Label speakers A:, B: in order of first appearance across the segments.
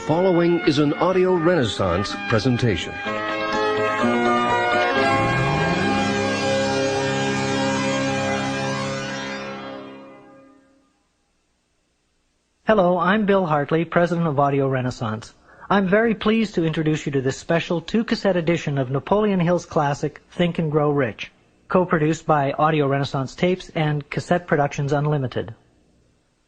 A: following is an Audio Renaissance presentation.
B: Hello, I'm Bill Hartley, President of Audio Renaissance. I'm very pleased to introduce you to this special 2-cassette edition of Napoleon Hill's classic, Think and Grow Rich, co-produced by Audio Renaissance Tapes and Cassette Productions Unlimited.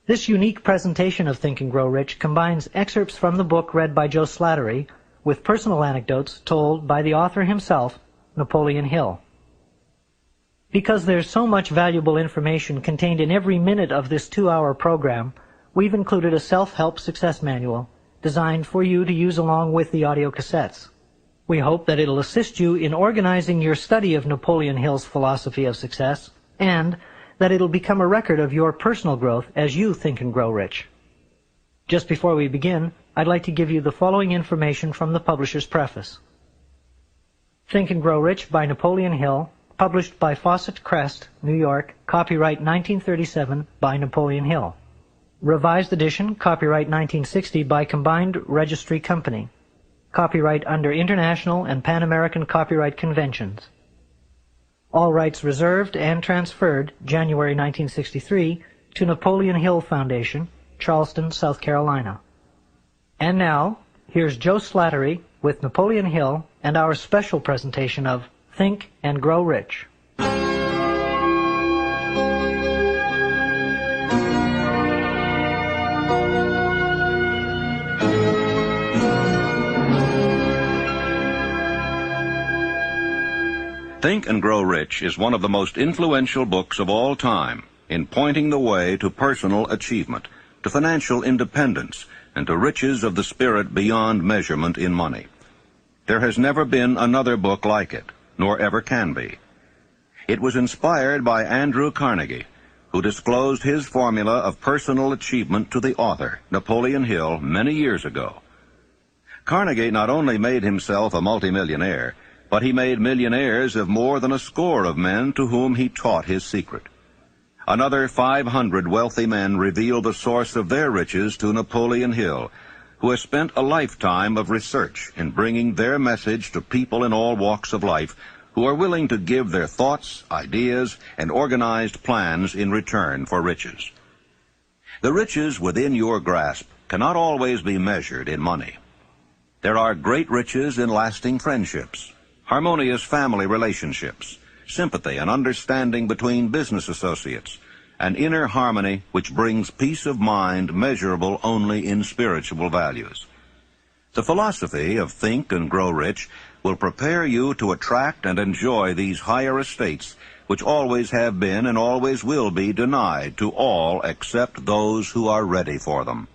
B: This unique presentation of Think and Grow Rich combines excerpts from the book read by Joe Slattery with personal anecdotes told by the author himself, Napoleon Hill. Because there's so much valuable information contained in every minute of this 2-hour program, we've included a self-help success manual designed for you to use along with the audio cassettes. We hope that it'll assist you in organizing your study of Napoleon Hill's philosophy of success, and that it'll become a record of your personal growth as you think and grow rich. Just before we begin, I'd like to give you the following information from the publisher's preface. Think and Grow Rich by Napoleon Hill, published by Fawcett Crest, New York, copyright 1937 by Napoleon Hill. Revised edition, copyright 1960 by Combined Registry Company. Copyright under International and Pan American Copyright Conventions. All rights reserved and transferred, January 1963, to Napoleon Hill Foundation, Charleston, South Carolina. And now, here's Joe Slattery with Napoleon Hill and our special presentation of Think and Grow Rich.
C: Think and Grow Rich is one of the most influential books of all time in pointing the way to personal achievement, to financial independence, and to riches of the spirit beyond measurement in money. There has never been another book like it, nor ever can be. It was inspired by Andrew Carnegie, who disclosed his formula of personal achievement to the author, Napoleon Hill, many years ago. Carnegie not only made himself a multimillionaire, but he made millionaires of more than a score of men to whom he taught his secret. Another 500 wealthy men revealed the source of their riches to Napoleon Hill, who has spent a lifetime of research in bringing their message to people in all walks of life who are willing to give their thoughts, ideas, and organized plans in return for riches. The riches within your grasp cannot always be measured in money. There are great riches in lasting friendships, harmonious family relationships, sympathy and understanding between business associates, and inner harmony which brings peace of mind measurable only in spiritual values. The philosophy of Think and Grow Rich will prepare you to attract and enjoy these higher estates which always have been and always will be denied to all except those who are ready for them.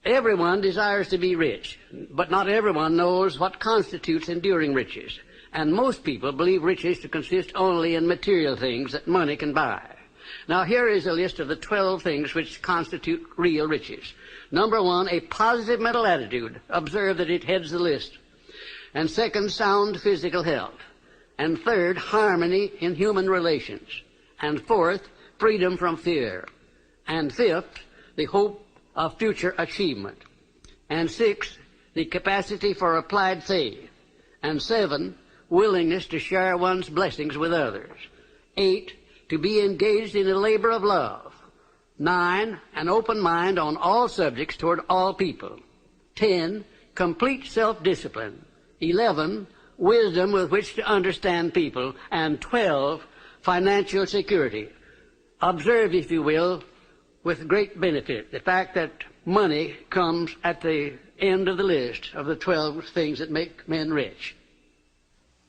D: Everyone desires to be rich, but not everyone knows what constitutes enduring riches. And most people believe riches to consist only in material things that money can buy. Now here is a list of the 12 things which constitute real riches. Number 1, a positive mental attitude. Observe that it heads the list. And second, sound physical health. And third, harmony in human relations. And fourth, freedom from fear. And fifth, the hope of future achievement. And sixth, the capacity for applied faith. And 7, willingness to share one's blessings with others. 8, to be engaged in a labor of love. 9, an open mind on all subjects toward all people. 10, complete self-discipline. 11, wisdom with which to understand people. And 12, financial security. Observe, if you will, with great benefit, the fact that money comes at the end of the list of the 12 things that make men rich.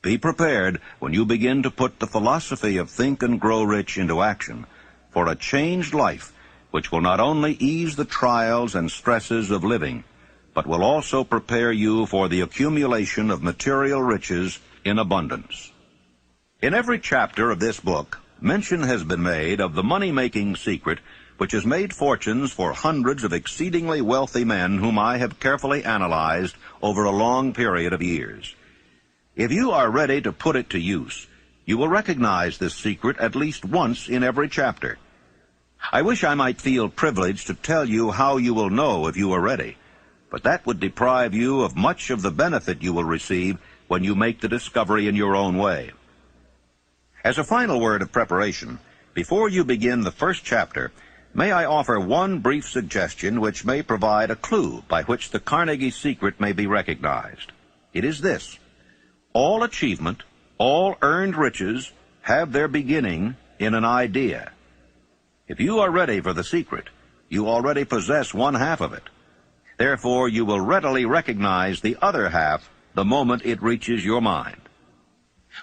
C: Be prepared when you begin to put the philosophy of Think and Grow Rich into action for a changed life which will not only ease the trials and stresses of living, but will also prepare you for the accumulation of material riches in abundance. In every chapter of this book, mention has been made of the money-making secret which has made fortunes for hundreds of exceedingly wealthy men whom I have carefully analyzed over a long period of years. If you are ready to put it to use, you will recognize this secret at least once in every chapter. I wish I might feel privileged to tell you how you will know if you are ready, but that would deprive you of much of the benefit you will receive when you make the discovery in your own way. As a final word of preparation, before you begin the first chapter, may I offer one brief suggestion which may provide a clue by which the Carnegie secret may be recognized. It is this: all achievement, all earned riches have their beginning in an idea. If you are ready for the secret, you already possess one half of it. Therefore, you will readily recognize the other half the moment it reaches your mind.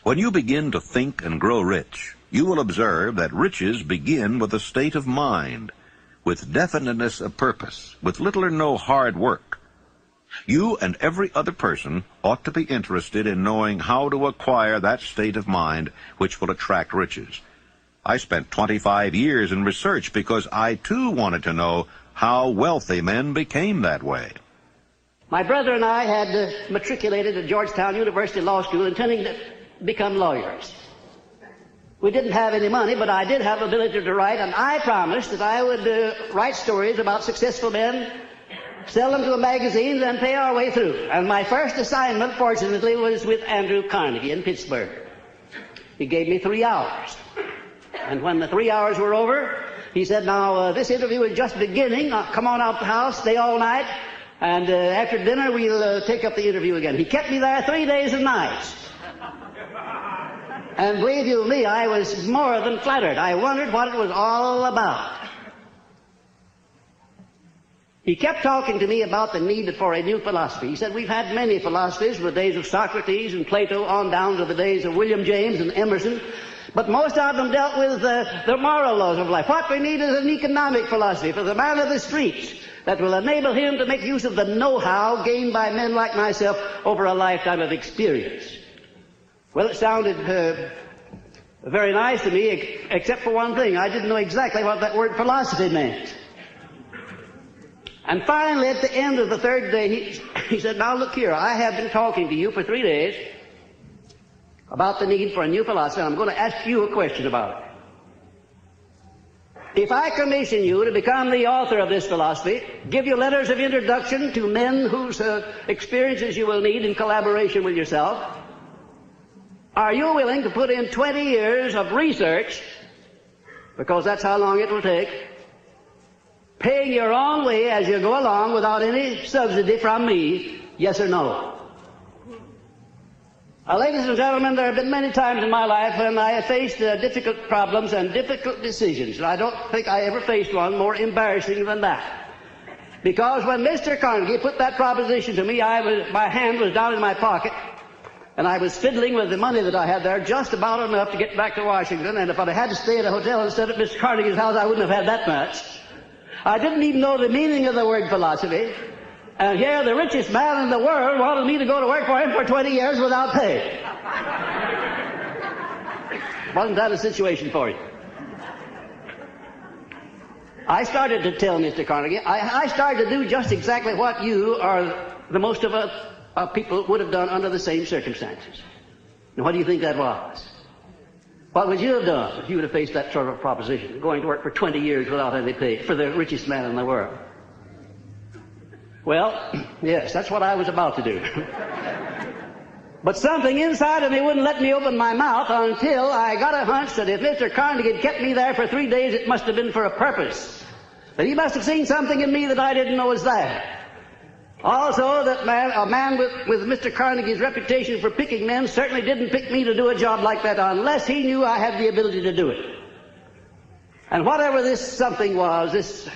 C: When you begin to think and grow rich, you will observe that riches begin with a state of mind, with definiteness of purpose, with little or no hard work. You and every other person ought to be interested in knowing how to acquire that state of mind which will attract riches. I spent 25 years in research because I, too, wanted to know how wealthy men became that way.
D: My brother and I had matriculated at Georgetown University Law School intending to become lawyers. We didn't have any money, but I did have ability to write, and I promised that I would write stories about successful men, sell them to the magazines, and pay our way through. And my first assignment, fortunately, was with Andrew Carnegie in Pittsburgh. He gave me 3 hours. And when the 3 hours were over, he said, now, this interview is just beginning. Come on out the house, stay all night, and after dinner we'll take up the interview again. He kept me there 3 days and nights. And believe you me, I was more than flattered. I wondered what it was all about. He kept talking to me about the need for a new philosophy. He said, we've had many philosophies from the days of Socrates and Plato on down to the days of William James and Emerson, but most of them dealt with the moral laws of life. What we need is an economic philosophy for the man of the streets that will enable him to make use of the know-how gained by men like myself over a lifetime of experience. Well, it sounded very nice to me, except for one thing. I didn't know exactly what that word philosophy meant. And finally, at the end of the third day, he said, now look here, I have been talking to you for 3 days about the need for a new philosophy, and I'm going to ask you a question about it. If I commission you to become the author of this philosophy, give you letters of introduction to men whose experiences you will need in collaboration with yourself, are you willing to put in 20 years of research, because that's how long it will take, paying your own way as you go along without any subsidy from me, yes or no? Ladies and gentlemen, there have been many times in my life when I have faced difficult problems and difficult decisions, and I don't think I ever faced one more embarrassing than that. Because when Mr. Carnegie put that proposition to me, my hand was down in my pocket, and I was fiddling with the money that I had there just about enough to get back to Washington, and if I had to stay at a hotel instead of Mr. Carnegie's house, I wouldn't have had that much. I didn't even know the meaning of the word philosophy. And here the richest man in the world wanted me to go to work for him for 20 years without pay. Wasn't that a situation for you? I started to tell Mr. Carnegie, I started to do just exactly what you or the most of us people would have done under the same circumstances. And what do you think that was? What would you have done if you would have faced that sort of proposition, going to work for 20 years without any pay for the richest man in the world? Well, yes, that's what I was about to do. But something inside of me wouldn't let me open my mouth until I got a hunch that if Mr. Carnegie had kept me there for 3 days, it must have been for a purpose. That he must have seen something in me that I didn't know was there. Also, that a man with Mr. Carnegie's reputation for picking men certainly didn't pick me to do a job like that unless he knew I had the ability to do it. And whatever this something was, this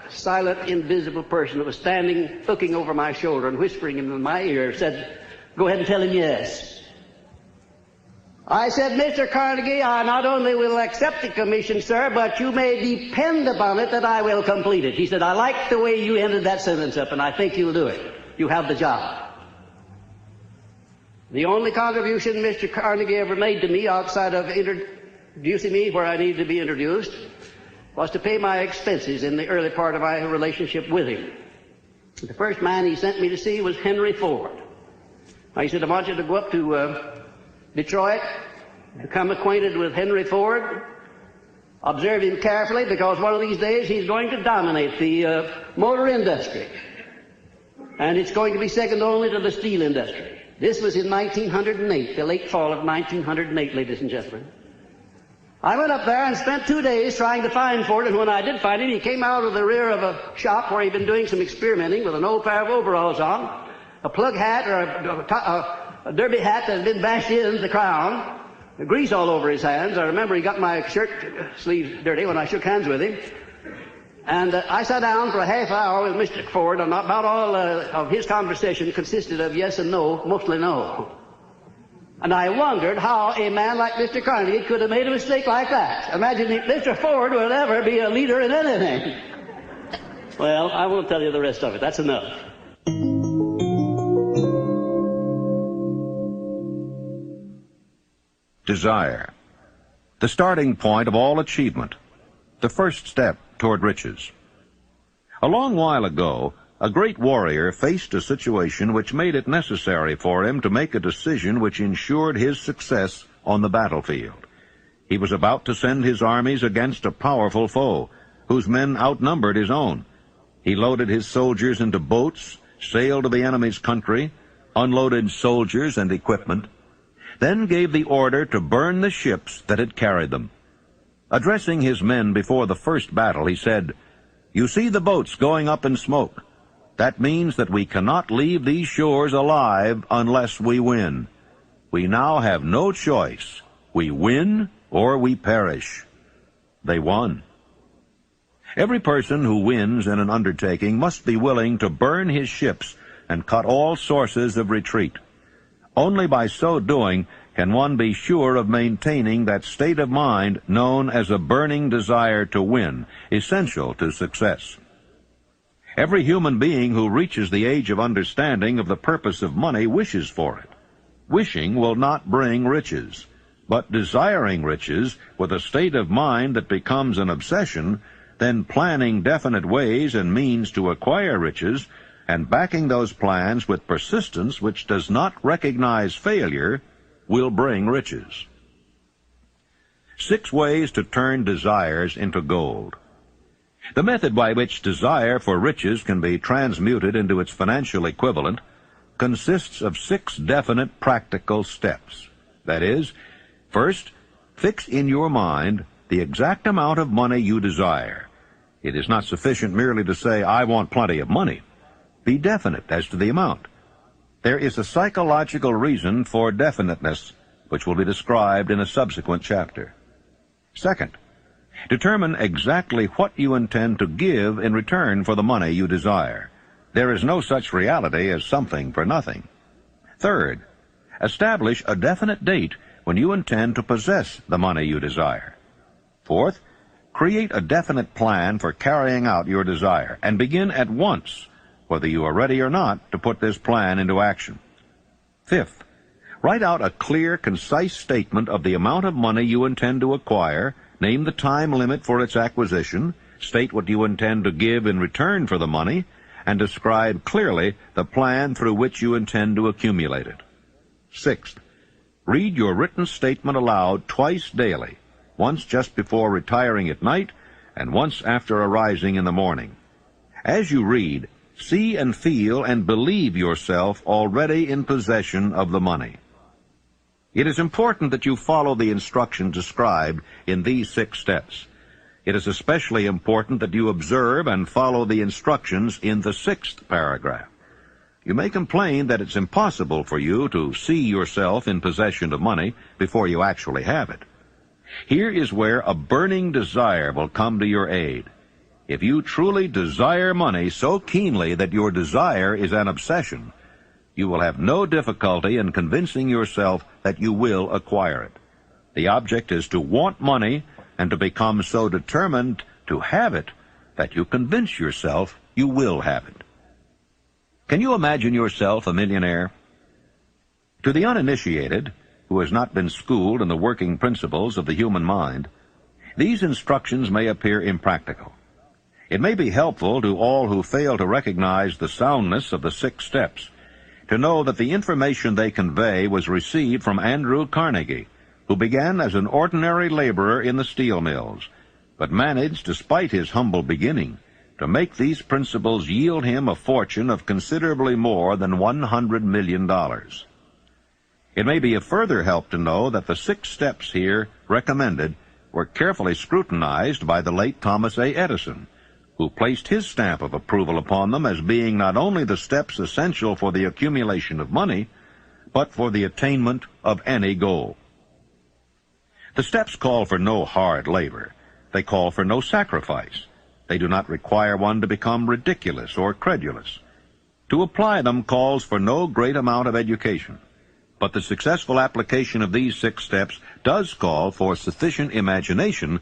D: silent, invisible person that was standing, looking over my shoulder and whispering in my ear, said, go ahead and tell him yes. I said, Mr. Carnegie, I not only will accept the commission, sir, but you may depend upon it that I will complete it. He said, I like the way you ended that sentence up, and I think you'll do it. You have the job. The only contribution Mr. Carnegie ever made to me outside of introducing me where I needed to be introduced was to pay my expenses in the early part of my relationship with him. The first man he sent me to see was Henry Ford. He said, I want you to go up to Detroit, become acquainted with Henry Ford, observe him carefully, because one of these days he's going to dominate the motor industry. And it's going to be second only to the steel industry. This was in 1908, the late fall of 1908, ladies and gentlemen. I went up there and spent 2 days trying to find Ford, and when I did find him, he came out of the rear of a shop where he'd been doing some experimenting with an old pair of overalls on, a plug hat or a derby hat that had been bashed into the crown, grease all over his hands. I remember he got my shirt sleeves dirty when I shook hands with him. And I sat down for a half hour with Mr. Ford, and about all of his conversation consisted of yes and no, mostly no. And I wondered how a man like Mr. Carnegie could have made a mistake like that. Imagine if Mr. Ford would ever be a leader in anything. Well, I won't tell you the rest of it. That's enough.
C: Desire. The starting point of all achievement. The first step toward riches. A long while ago, a great warrior faced a situation which made it necessary for him to make a decision which ensured his success on the battlefield. He was about to send his armies against a powerful foe, whose men outnumbered his own. He loaded his soldiers into boats, sailed to the enemy's country, unloaded soldiers and equipment, then gave the order to burn the ships that had carried them. Addressing his men before the first battle, he said, "You see the boats going up in smoke. That means that we cannot leave these shores alive unless we win. We now have no choice. We win or we perish." They won. Every person who wins in an undertaking must be willing to burn his ships and cut all sources of retreat. Only by so doing can one be sure of maintaining that state of mind known as a burning desire to win, essential to success. Every human being who reaches the age of understanding of the purpose of money wishes for it. Wishing will not bring riches, but desiring riches with a state of mind that becomes an obsession, then planning definite ways and means to acquire riches, and backing those plans with persistence which does not recognize failure, will bring riches. 6 ways to turn desires into gold. The method by which desire for riches can be transmuted into its financial equivalent consists of 6 definite practical steps. That is, first, fix in your mind the exact amount of money you desire. It is not sufficient merely to say, "I want plenty of money." Be definite as to the amount. There is a psychological reason for definiteness, which will be described in a subsequent chapter. Second, determine exactly what you intend to give in return for the money you desire. There is no such reality as something for nothing. Third, establish a definite date when you intend to possess the money you desire. Fourth, create a definite plan for carrying out your desire, and begin at once, whether you are ready or not, to put this plan into action. Fifth, write out a clear, concise statement of the amount of money you intend to acquire, name the time limit for its acquisition, state what you intend to give in return for the money, and describe clearly the plan through which you intend to accumulate it. Sixth, read your written statement aloud twice daily, once just before retiring at night and once after arising in the morning. As you read, see and feel and believe yourself already in possession of the money. It is important that you follow the instructions described in these 6 steps. It is especially important that you observe and follow the instructions in the 6th paragraph. You may complain that it's impossible for you to see yourself in possession of money before you actually have it. Here is where a burning desire will come to your aid. If you truly desire money so keenly that your desire is an obsession, you will have no difficulty in convincing yourself that you will acquire it. The object is to want money and to become so determined to have it that you convince yourself you will have it. Can you imagine yourself a millionaire? To the uninitiated, who has not been schooled in the working principles of the human mind, these instructions may appear impractical. It may be helpful to all who fail to recognize the soundness of the 6 steps to know that the information they convey was received from Andrew Carnegie, who began as an ordinary laborer in the steel mills, but managed, despite his humble beginning, to make these principles yield him a fortune of considerably more than $100 million. It may be a further help to know that the 6 steps here recommended were carefully scrutinized by the late Thomas A. Edison, who placed his stamp of approval upon them as being not only the steps essential for the accumulation of money, but for the attainment of any goal. The steps call for no hard labor. They call for no sacrifice. They do not require one to become ridiculous or credulous. To apply them calls for no great amount of education. But the successful application of these 6 steps does call for sufficient imagination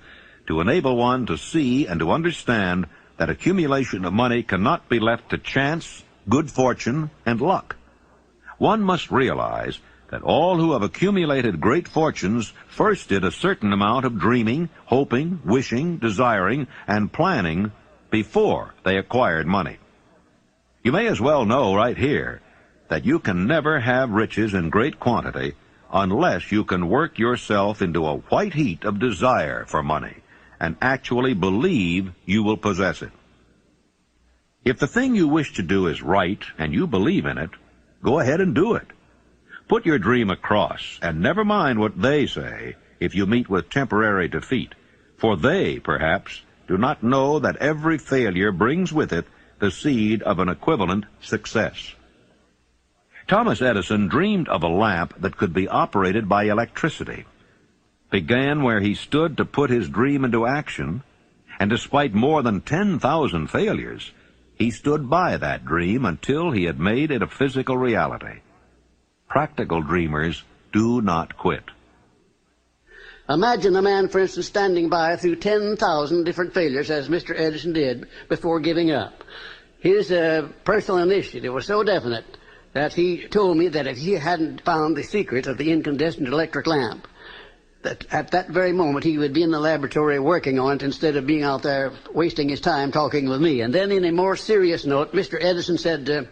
C: to enable one to see and to understand that accumulation of money cannot be left to chance, good fortune, and luck. One must realize that all who have accumulated great fortunes first did a certain amount of dreaming, hoping, wishing, desiring, and planning before they acquired money. You may as well know right here that you can never have riches in great quantity unless you can work yourself into a white heat of desire for money and actually believe you will possess it. If the thing you wish to do is right and you believe in it, go ahead and do it. Put your dream across, and never mind what they say if you meet with temporary defeat, for they, perhaps, do not know that every failure brings with it the seed of an equivalent success. Thomas Edison dreamed of a lamp that could be operated by electricity, began where he stood to put his dream into action, and despite more than 10,000 failures, he stood by that dream until he had made it a physical reality. Practical dreamers do not quit.
D: Imagine a man, for instance, standing by through 10,000 different failures, as Mr. Edison did, before giving up. His personal initiative was so definite that he told me that if he hadn't found the secret of the incandescent electric lamp, that at that very moment he would be in the laboratory working on it instead of being out there wasting his time talking with me. And then in a more serious note, Mr. Edison said,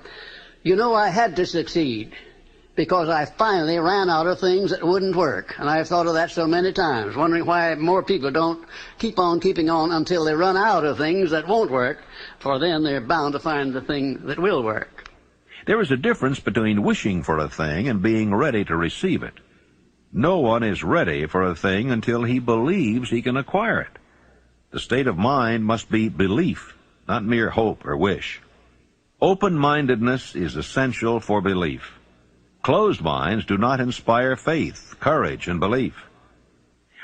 D: you know, I had to succeed because I finally ran out of things that wouldn't work. And I've thought of that so many times, wondering why more people don't keep on keeping on until they run out of things that won't work, for then they're bound to find the thing that will work.
C: There is a difference between wishing for a thing and being ready to receive it. No one is ready for a thing until he believes he can acquire it. The state of mind must be belief, not mere hope or wish. Open-mindedness is essential for belief. Closed minds do not inspire faith, courage, and belief.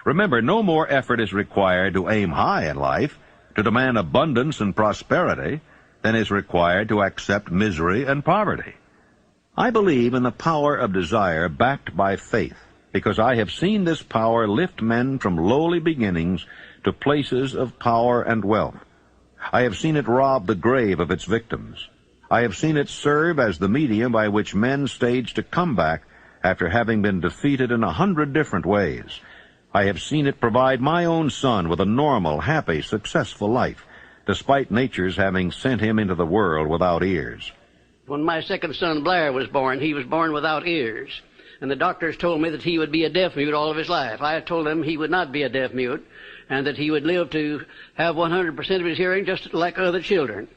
C: Remember, no more effort is required to aim high in life, to demand abundance and prosperity, than is required to accept misery and poverty. I believe in the power of desire backed by faith, because I have seen this power lift men from lowly beginnings to places of power and wealth. I have seen it rob the grave of its victims. I have seen it serve as the medium by which men stage a comeback after having been defeated in 100 different ways. I have seen it provide my own son with a normal, happy, successful life, despite nature's having sent him into the world without ears.
D: When my second son, Blair, was born, he was born without ears. And the doctors told me that he would be a deaf-mute all of his life. I told them he would not be a deaf-mute, and that he would live to have 100% of his hearing just like other children.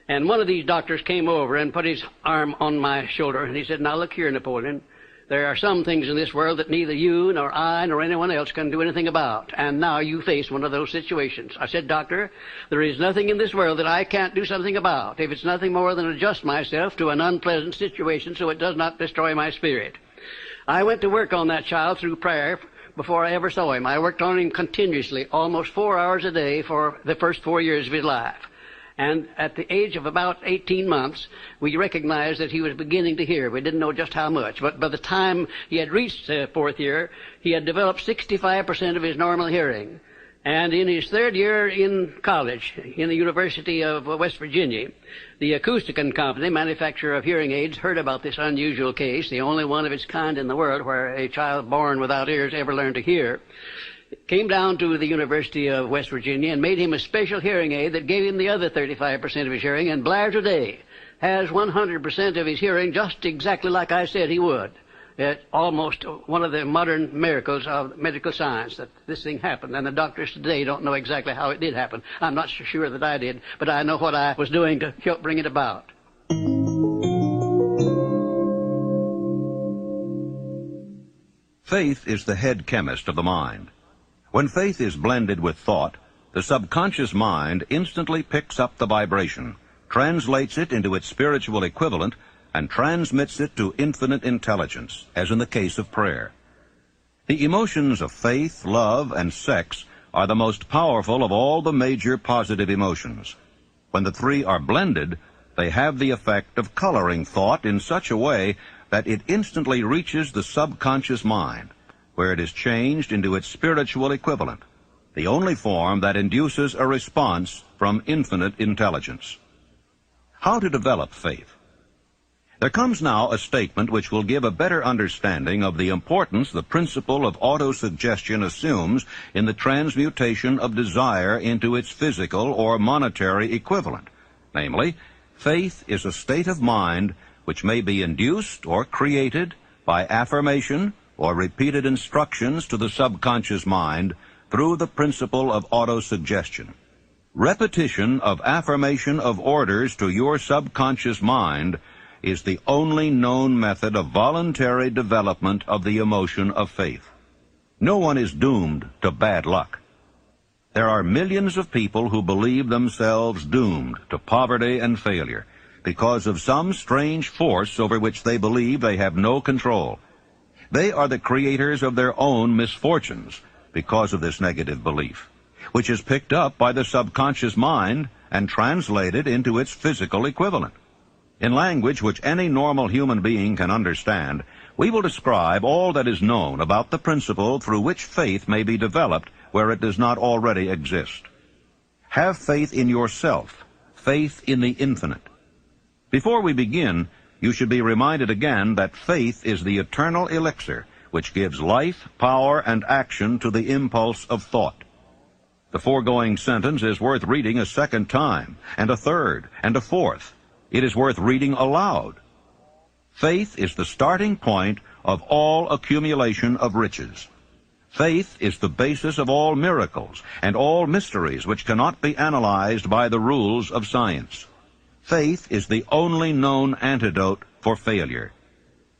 D: And one of these doctors came over and put his arm on my shoulder, and he said, now look here, Napoleon, there are some things in this world that neither you nor I nor anyone else can do anything about, and now you face one of those situations. I said, Doctor, there is nothing in this world that I can't do something about, if it's nothing more than adjust myself to an unpleasant situation so it does not destroy my spirit. I went to work on that child through prayer before I ever saw him. I worked on him continuously, almost 4 hours a day for the first 4 years of his life. And at the age of about 18 months, we recognized that he was beginning to hear. We didn't know just how much. But by the time he had reached the 4th year, he had developed 65% of his normal hearing. And in his 3rd year in college, in the University of West Virginia, the Acousticon Company, manufacturer of hearing aids, heard about this unusual case, the only one of its kind in the world where a child born without ears ever learned to hear. Came down to the University of West Virginia and made him a special hearing aid that gave him the other 35% of his hearing, and Blair today has 100% of his hearing just exactly like I said he would. It's almost one of the modern miracles of medical science that this thing happened, and the doctors today don't know exactly how it did happen. I'm not so sure that I did, but I know what I was doing to help bring it about.
C: Faith is the head chemist of the mind. When faith is blended with thought, the subconscious mind instantly picks up the vibration, translates it into its spiritual equivalent, and transmits it to infinite intelligence, as in the case of prayer. The emotions of faith, love, and sex are the most powerful of all the major positive emotions. When the three are blended, they have the effect of coloring thought in such a way that it instantly reaches the subconscious mind, where it is changed into its spiritual equivalent, the only form that induces a response from infinite intelligence. How to develop faith? There comes now a statement which will give a better understanding of the importance the principle of autosuggestion assumes in the transmutation of desire into its physical or monetary equivalent. Namely, faith is a state of mind which may be induced or created by affirmation or repeated instructions to the subconscious mind through the principle of autosuggestion. Repetition of affirmation of orders to your subconscious mind is the only known method of voluntary development of the emotion of faith. No one is doomed to bad luck. There are millions of people who believe themselves doomed to poverty and failure because of some strange force over which they believe they have no control. They are the creators of their own misfortunes because of this negative belief, which is picked up by the subconscious mind and translated into its physical equivalent. In language which any normal human being can understand, we will describe all that is known about the principle through which faith may be developed where it does not already exist. Have faith in yourself, faith in the infinite. Before we begin, you should be reminded again that faith is the eternal elixir which gives life, power, and action to the impulse of thought. The foregoing sentence is worth reading a second time, and a third, and a fourth. It is worth reading aloud. Faith is the starting point of all accumulation of riches. Faith is the basis of all miracles and all mysteries which cannot be analyzed by the rules of science. Faith is the only known antidote for failure.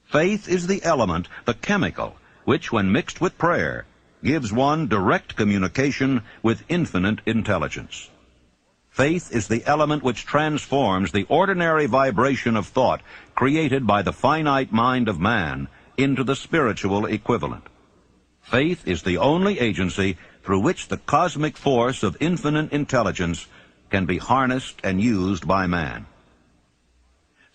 C: Faith is the element, the chemical, which, when mixed with prayer, gives one direct communication with infinite intelligence. Faith is the element which transforms the ordinary vibration of thought created by the finite mind of man into the spiritual equivalent. Faith is the only agency through which the cosmic force of infinite intelligence can be harnessed and used by man.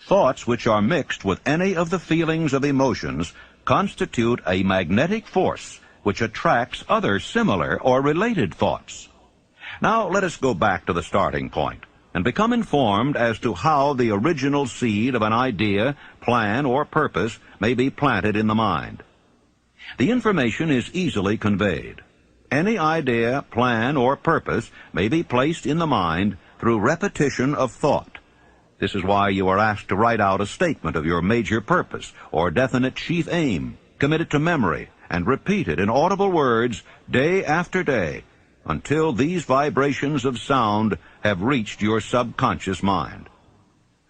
C: Thoughts which are mixed with any of the feelings of emotions constitute a magnetic force which attracts other similar or related thoughts. Now let us go back to the starting point and become informed as to how the original seed of an idea, plan, or purpose may be planted in the mind. The information is easily conveyed. Any idea, plan, or purpose may be placed in the mind through repetition of thought. This is why you are asked to write out a statement of your major purpose or definite chief aim, commit it to memory, and repeat it in audible words day after day until these vibrations of sound have reached your subconscious mind.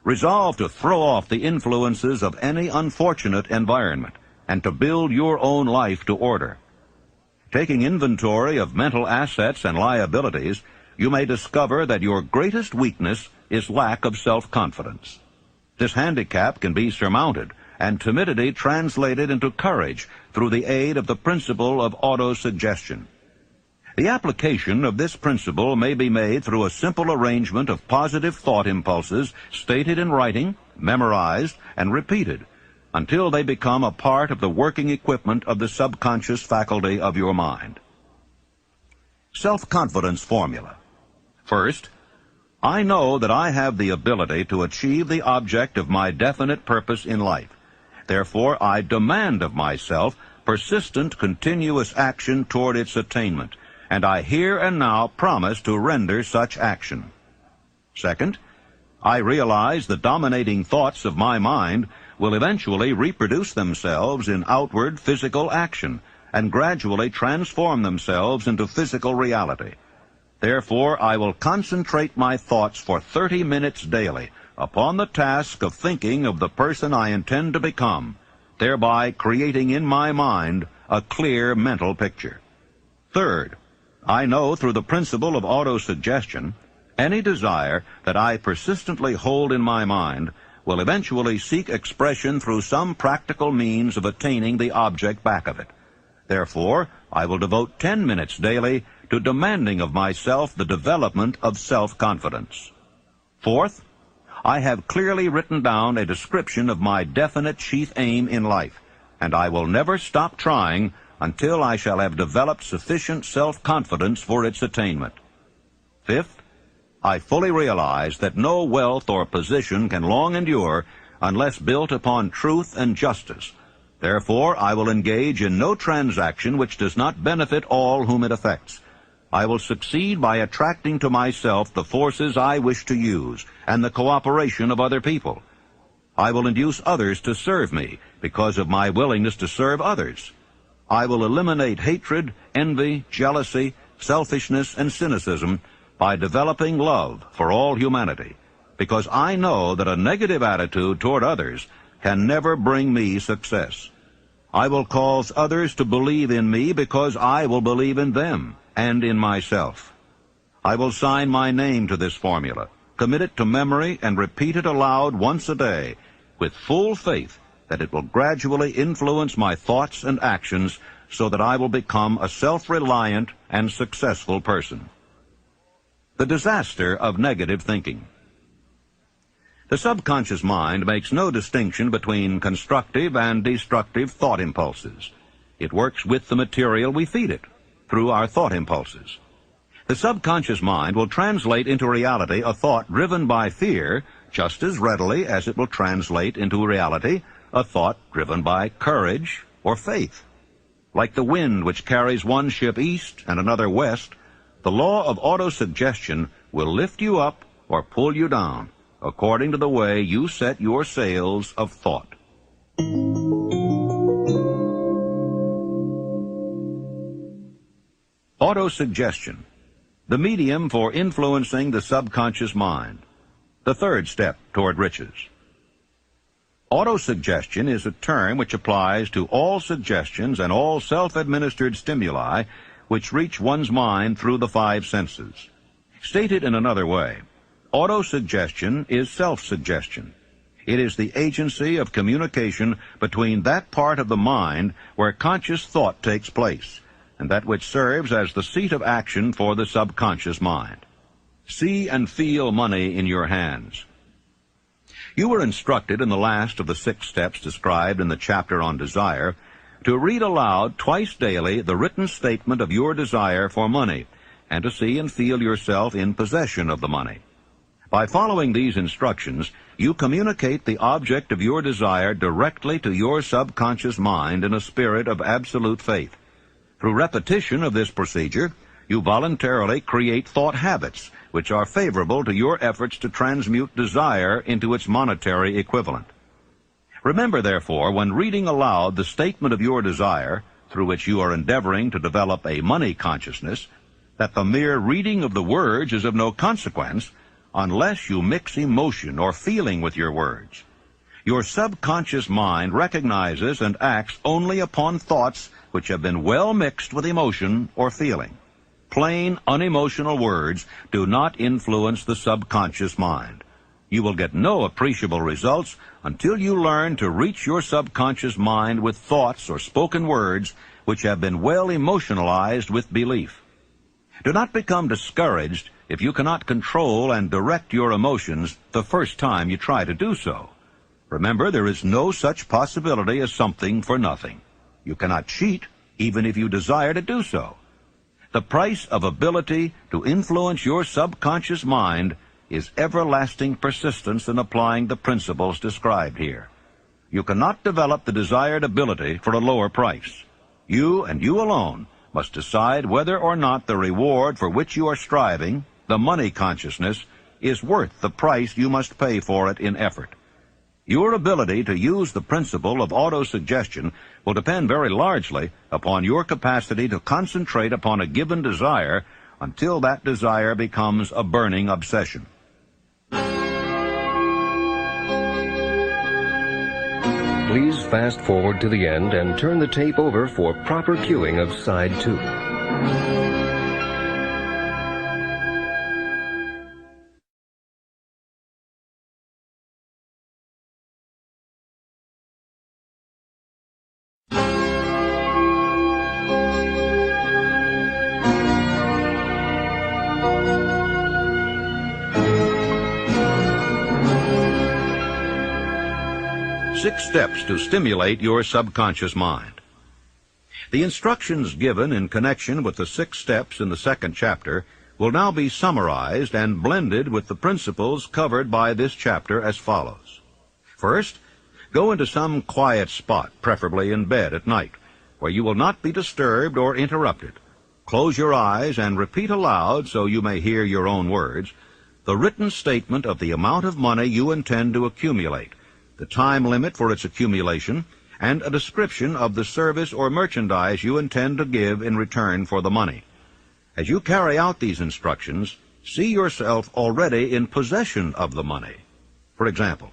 C: Resolve to throw off the influences of any unfortunate environment and to build your own life to order. Taking inventory of mental assets and liabilities, you may discover that your greatest weakness is lack of self-confidence. This handicap can be surmounted and timidity translated into courage through the aid of the principle of autosuggestion. The application of this principle may be made through a simple arrangement of positive thought impulses stated in writing, memorized, and repeated until they become a part of the working equipment of the subconscious faculty of your mind. Self-confidence formula. First, I know that I have the ability to achieve the object of my definite purpose in life. Therefore, I demand of myself persistent, continuous action toward its attainment, and I here and now promise to render such action. Second, I realize the dominating thoughts of my mind will eventually reproduce themselves in outward physical action and gradually transform themselves into physical reality. Therefore, I will concentrate my thoughts for 30 minutes daily upon the task of thinking of the person I intend to become, thereby creating in my mind a clear mental picture. Third, I know through the principle of autosuggestion, any desire that I persistently hold in my mind will eventually seek expression through some practical means of attaining the object back of it. Therefore, I will devote 10 minutes daily to demanding of myself the development of self-confidence. Fourth, I have clearly written down a description of my definite chief aim in life, and I will never stop trying until I shall have developed sufficient self-confidence for its attainment. Fifth, I fully realize that no wealth or position can long endure unless built upon truth and justice. Therefore, I will engage in no transaction which does not benefit all whom it affects. I will succeed by attracting to myself the forces I wish to use and the cooperation of other people. I will induce others to serve me because of my willingness to serve others. I will eliminate hatred, envy, jealousy, selfishness, and cynicism by developing love for all humanity, because I know that a negative attitude toward others can never bring me success. I will cause others to believe in me because I will believe in them and in myself. I will sign my name to this formula, commit it to memory, and repeat it aloud once a day, with full faith that it will gradually influence my thoughts and actions so that I will become a self-reliant and successful person. The disaster of negative thinking. The subconscious mind makes no distinction between constructive and destructive thought impulses. It works with the material we feed it, through our thought impulses. The subconscious mind will translate into reality a thought driven by fear just as readily as it will translate into reality a thought driven by courage or faith. Like the wind which carries one ship east and another west, the law of autosuggestion will lift you up or pull you down, according to the way you set your sails of thought. Autosuggestion, the medium for influencing the subconscious mind, the third step toward riches. Autosuggestion is a term which applies to all suggestions and all self-administered stimuli which reach one's mind through the five senses. Stated in another way, autosuggestion is self-suggestion. It is the agency of communication between that part of the mind where conscious thought takes place, and that which serves as the seat of action for the subconscious mind. See and feel money in your hands. You were instructed in the last of the 6 steps described in the chapter on desire to read aloud twice daily the written statement of your desire for money, and to see and feel yourself in possession of the money. By following these instructions, you communicate the object of your desire directly to your subconscious mind in a spirit of absolute faith. Through repetition of this procedure, you voluntarily create thought habits which are favorable to your efforts to transmute desire into its monetary equivalent. Remember, therefore, when reading aloud the statement of your desire, through which you are endeavoring to develop a money consciousness, that the mere reading of the words is of no consequence unless you mix emotion or feeling with your words. Your subconscious mind recognizes and acts only upon thoughts which have been well mixed with emotion or feeling. Plain, unemotional words do not influence the subconscious mind. You will get no appreciable results until you learn to reach your subconscious mind with thoughts or spoken words which have been well emotionalized with belief. Do not become discouraged if you cannot control and direct your emotions the first time you try to do so. Remember, there is no such possibility as something for nothing. You cannot cheat, even if you desire to do so. The price of ability to influence your subconscious mind is everlasting persistence in applying the principles described here. You cannot develop the desired ability for a lower price. You and you alone must decide whether or not the reward for which you are striving, the money consciousness, is worth the price you must pay for it in effort. Your ability to use the principle of autosuggestion will depend very largely upon your capacity to concentrate upon a given desire until that desire becomes a burning obsession.
A: Please fast forward to the end and turn the tape over for proper cueing of side 2.
C: Six steps to stimulate your subconscious mind. The instructions given in connection with the 6 steps in the 2nd chapter will now be summarized and blended with the principles covered by this chapter as follows. First, go into some quiet spot, preferably in bed at night, where you will not be disturbed or interrupted. Close your eyes and repeat aloud, so you may hear your own words, the written statement of the amount of money you intend to accumulate, the time limit for its accumulation, and a description of the service or merchandise you intend to give in return for the money. As you carry out these instructions, see yourself already in possession of the money. For example,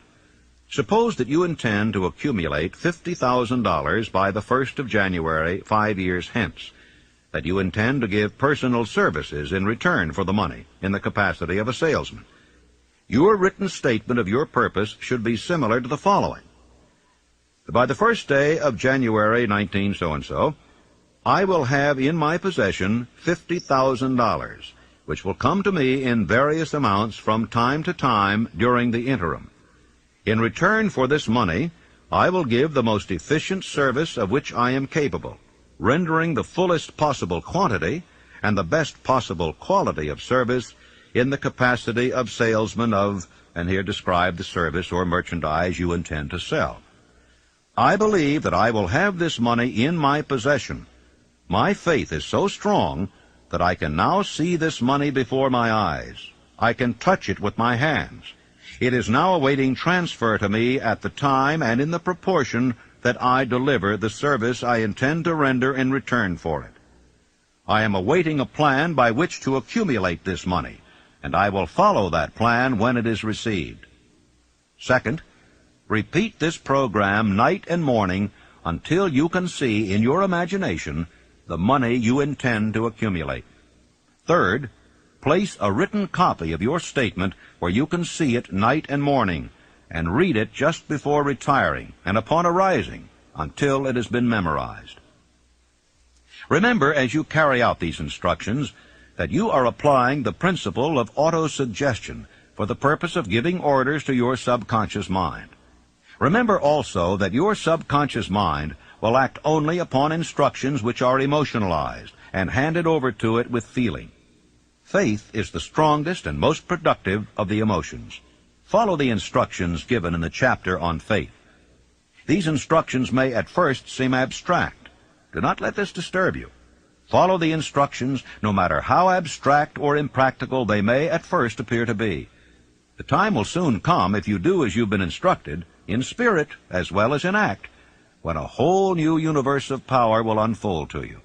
C: suppose that you intend to accumulate $50,000 by the 1st of January 5 years hence, that you intend to give personal services in return for the money in the capacity of a salesman. Your written statement of your purpose should be similar to the following. By the 1st day of January 19 so-and-so, I will have in my possession $50,000, which will come to me in various amounts from time to time during the interim. In return for this money, I will give the most efficient service of which I am capable, rendering the fullest possible quantity and the best possible quality of service in the capacity of salesman of, and here describe the service or merchandise you intend to sell. I believe that I will have this money in my possession. My faith is so strong that I can now see this money before my eyes. I can touch it with my hands. It is now awaiting transfer to me at the time and in the proportion that I deliver the service I intend to render in return for it. I am awaiting a plan by which to accumulate this money, and I will follow that plan when it is received. Second, repeat this program night and morning until you can see in your imagination the money you intend to accumulate. Third, place a written copy of your statement where you can see it night and morning, and read it just before retiring and upon arising until it has been memorized. Remember, as you carry out these instructions, that you are applying the principle of autosuggestion for the purpose of giving orders to your subconscious mind. Remember also that your subconscious mind will act only upon instructions which are emotionalized and handed over to it with feeling. Faith is the strongest and most productive of the emotions. Follow the instructions given in the chapter on faith. These instructions may at first seem abstract. Do not let this disturb you. Follow the instructions, no matter how abstract or impractical they may at first appear to be. The time will soon come, if you do as you've been instructed, in spirit as well as in act, when a whole new universe of power will unfold to you.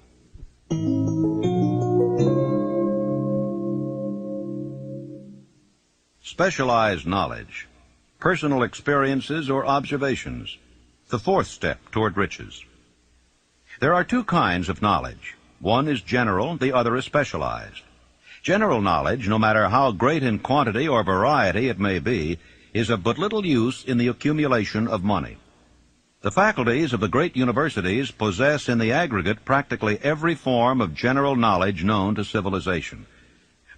C: Specialized knowledge, personal experiences or observations, the 4th step toward riches. There are 2 kinds of knowledge. One is general, the other is specialized. General knowledge, no matter how great in quantity or variety it may be, is of but little use in the accumulation of money. The faculties of the great universities possess in the aggregate practically every form of general knowledge known to civilization.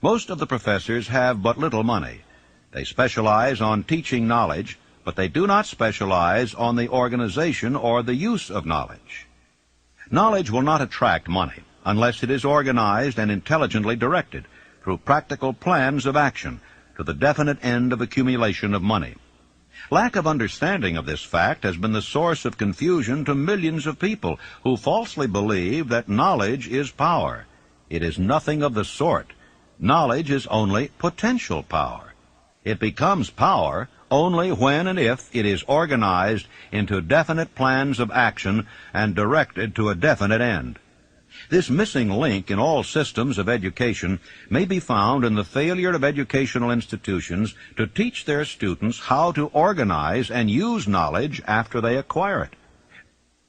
C: Most of the professors have but little money. They specialize on teaching knowledge, but they do not specialize on the organization or the use of knowledge. Knowledge will not attract money unless it is organized and intelligently directed through practical plans of action to the definite end of accumulation of money. Lack of understanding of this fact has been the source of confusion to millions of people who falsely believe that knowledge is power. It is nothing of the sort. Knowledge is only potential power. It becomes power only when and if it is organized into definite plans of action and directed to a definite end. This missing link in all systems of education may be found in the failure of educational institutions to teach their students how to organize and use knowledge after they acquire it.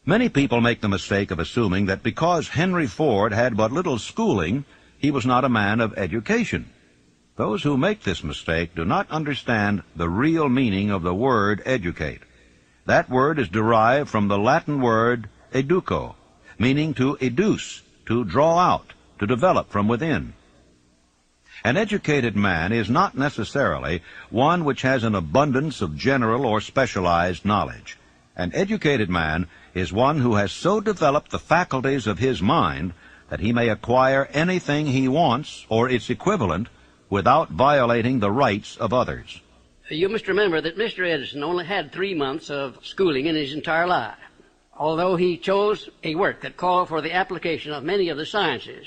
C: Many people make the mistake of assuming that because Henry Ford had but little schooling, he was not a man of education. Those who make this mistake do not understand the real meaning of the word educate. That word is derived from the Latin word educo, meaning to educe, to draw out, to develop from within. An educated man is not necessarily one which has an abundance of general or specialized knowledge. An educated man is one who has so developed the faculties of his mind that he may acquire anything he wants or its equivalent without violating the rights of others.
D: You must remember that Mr. Edison only had 3 months of schooling in his entire life. Although he chose a work that called for the application of many of the sciences,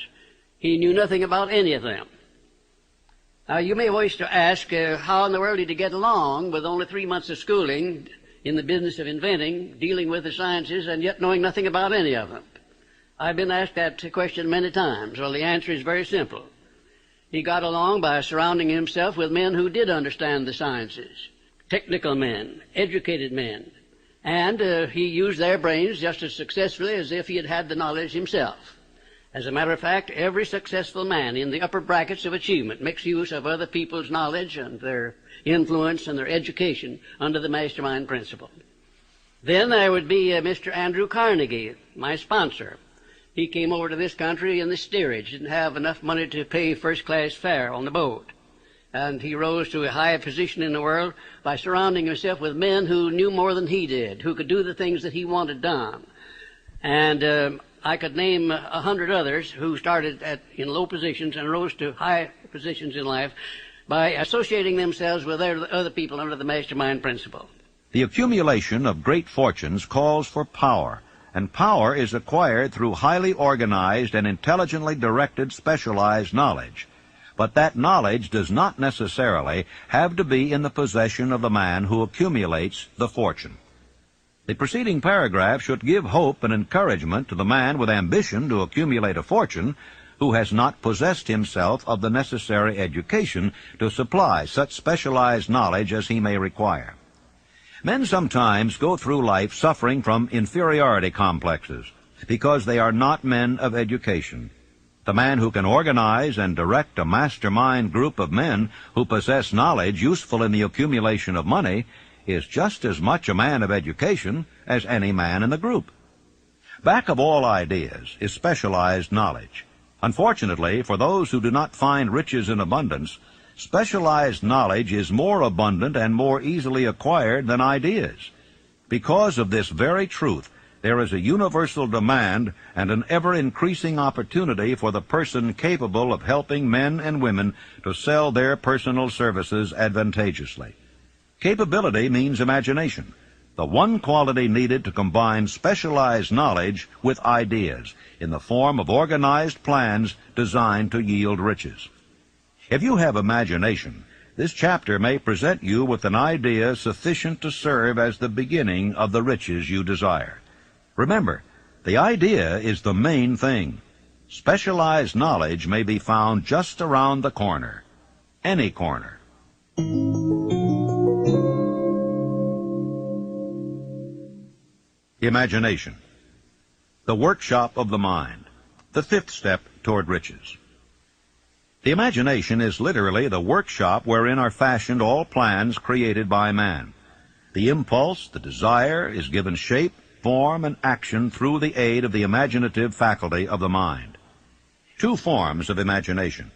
D: he knew nothing about any of them. Now, you may wish to ask, how in the world did he get along with only 3 months of schooling in the business of inventing, dealing with the sciences, and yet knowing nothing about any of them? I've been asked that question many times. Well, the answer is very simple. He got along by surrounding himself with men who did understand the sciences, technical men, educated men, and he used their brains just as successfully as if he had had the knowledge himself. As a matter of fact, every successful man in the upper brackets of achievement makes use of other people's knowledge and their influence and their education under the mastermind principle. Then there would be Mr. Andrew Carnegie, my sponsor. He came over to this country in the steerage, didn't have enough money to pay first-class fare on the boat. And he rose to a high position in the world by surrounding himself with men who knew more than he did, who could do the things that he wanted done. And I could name 100 others who started in low positions and rose to high positions in life by associating themselves with other people under the mastermind principle.
C: The accumulation of great fortunes calls for power, and power is acquired through highly organized and intelligently directed specialized knowledge. But that knowledge does not necessarily have to be in the possession of the man who accumulates the fortune. The preceding paragraph should give hope and encouragement to the man with ambition to accumulate a fortune who has not possessed himself of the necessary education to supply such specialized knowledge as he may require. Men sometimes go through life suffering from inferiority complexes because they are not men of education. The man who can organize and direct a mastermind group of men who possess knowledge useful in the accumulation of money is just as much a man of education as any man in the group. Back of all ideas is specialized knowledge. Unfortunately, for those who do not find riches in abundance, specialized knowledge is more abundant and more easily acquired than ideas. Because of this very truth, there is a universal demand and an ever-increasing opportunity for the person capable of helping men and women to sell their personal services advantageously. Capability means imagination, the one quality needed to combine specialized knowledge with ideas in the form of organized plans designed to yield riches. If you have imagination, this chapter may present you with an idea sufficient to serve as the beginning of the riches you desire. Remember, the idea is the main thing. Specialized knowledge may be found just around the corner, any corner. Imagination, the workshop of the mind, the fifth step toward riches. The imagination is literally the workshop wherein are fashioned all plans created by man. The impulse, the desire, is given shape, form, and action through the aid of the imaginative faculty of the mind. Two forms of imagination.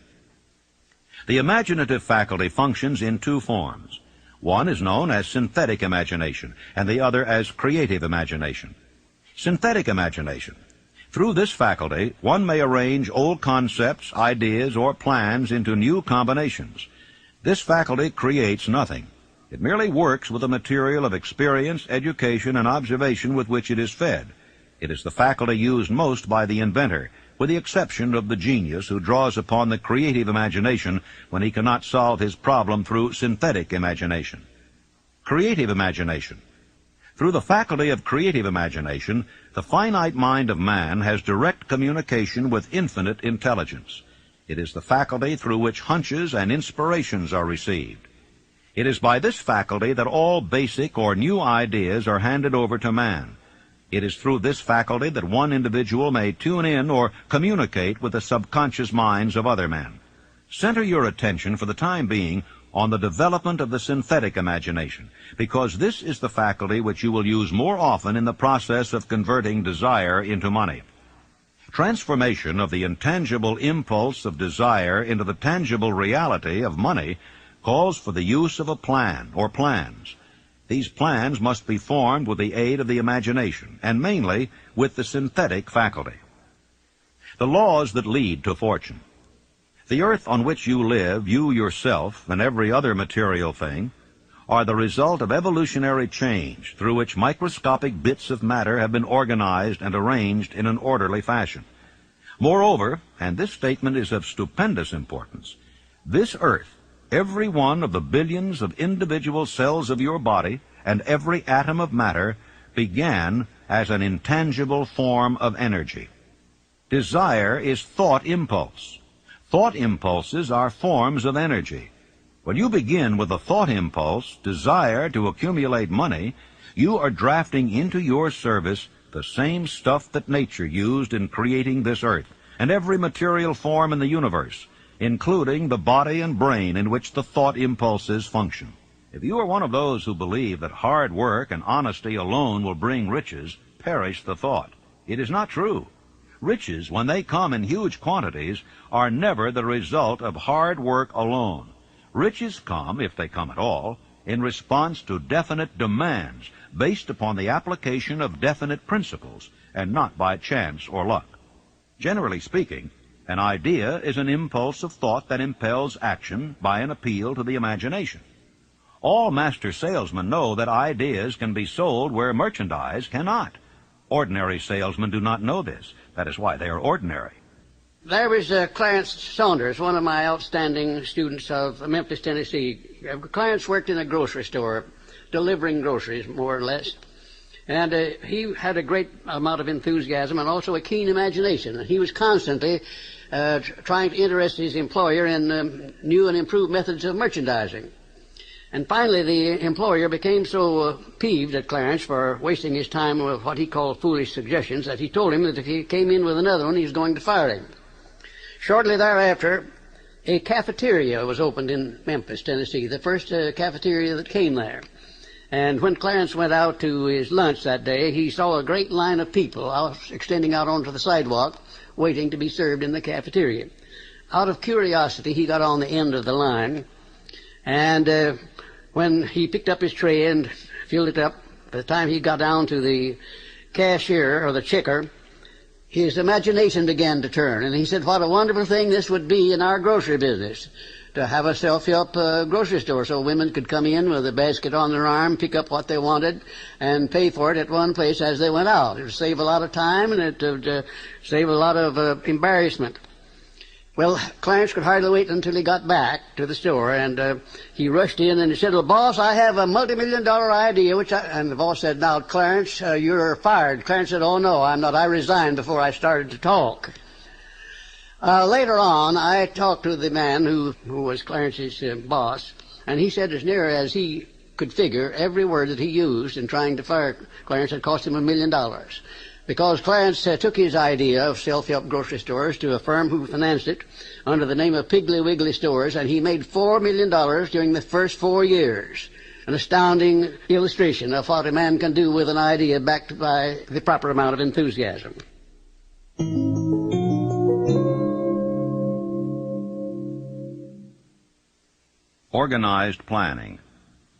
C: The imaginative faculty functions in two forms. One is known as synthetic imagination, and the other as creative imagination. Synthetic imagination. Through this faculty, one may arrange old concepts, ideas, or plans into new combinations. This faculty creates nothing. It merely works with the material of experience, education, and observation with which it is fed. It is the faculty used most by the inventor, with the exception of the genius who draws upon the creative imagination when he cannot solve his problem through synthetic imagination. Creative imagination. Through the faculty of creative imagination, the finite mind of man has direct communication with infinite intelligence. It is the faculty through which hunches and inspirations are received. It is by this faculty that all basic or new ideas are handed over to man. It is through this faculty that one individual may tune in or communicate with the subconscious minds of other men. Center your attention for the time being on the development of the synthetic imagination, because this is the faculty which you will use more often in the process of converting desire into money. Transformation of the intangible impulse of desire into the tangible reality of money calls for the use of a plan or plans. These plans must be formed with the aid of the imagination, and mainly with the synthetic faculty. The laws that lead to fortune. The earth on which you live, you yourself, and every other material thing, are the result of evolutionary change through which microscopic bits of matter have been organized and arranged in an orderly fashion. Moreover, and this statement is of stupendous importance, this earth, every one of the billions of individual cells of your body, and every atom of matter, began as an intangible form of energy. Desire is thought impulse. Thought impulses are forms of energy. When you begin with a thought impulse, desire to accumulate money, you are drafting into your service the same stuff that nature used in creating this earth and every material form in the universe, including the body and brain in which the thought impulses function. If you are one of those who believe that hard work and honesty alone will bring riches, perish the thought. It is not true. Riches, when they come in huge quantities, are never the result of hard work alone. Riches come, if they come at all, in response to definite demands based upon the application of definite principles, and not by chance or luck. Generally speaking, an idea is an impulse of thought that impels action by an appeal to the imagination. All master salesmen know that ideas can be sold where merchandise cannot. Ordinary salesmen do not know this. That is why they are ordinary.
D: There was Clarence Saunders, one of my outstanding students of Memphis, Tennessee. Clarence worked in a grocery store, delivering groceries, more or less. And he had a great amount of enthusiasm and also a keen imagination. And he was constantly trying to interest his employer in new and improved methods of merchandising. And finally, the employer became so peeved at Clarence for wasting his time with what he called foolish suggestions that he told him that if he came in with another one, he was going to fire him. Shortly thereafter, a cafeteria was opened in Memphis, Tennessee, the first cafeteria that came there. And when Clarence went out to his lunch that day, he saw a great line of people extending out onto the sidewalk, waiting to be served in the cafeteria. Out of curiosity, he got on the end of the line, and when he picked up his tray and filled it up, by the time he got down to the cashier or the checker, his imagination began to turn. And he said, what a wonderful thing this would be in our grocery business, to have a self-help grocery store so women could come in with a basket on their arm, pick up what they wanted, and pay for it at one place as they went out. It would save a lot of time, and it would save a lot of embarrassment. Well, Clarence could hardly wait until he got back to the store, and he rushed in and he said, well, boss, I have a multi-million-dollar idea, and the boss said, now, Clarence, you're fired. Clarence said, oh, no, I'm not. I resigned before I started to talk. Later on, I talked to the man who was Clarence's boss, and he said as near as he could figure, every word that he used in trying to fire Clarence had cost him $1 million. Because Clarence took his idea of self-help grocery stores to a firm who financed it under the name of Piggly Wiggly Stores, and he made $4 million during the first 4 years. An astounding illustration of what a man can do with an idea backed by the proper amount of enthusiasm.
C: Organized planning.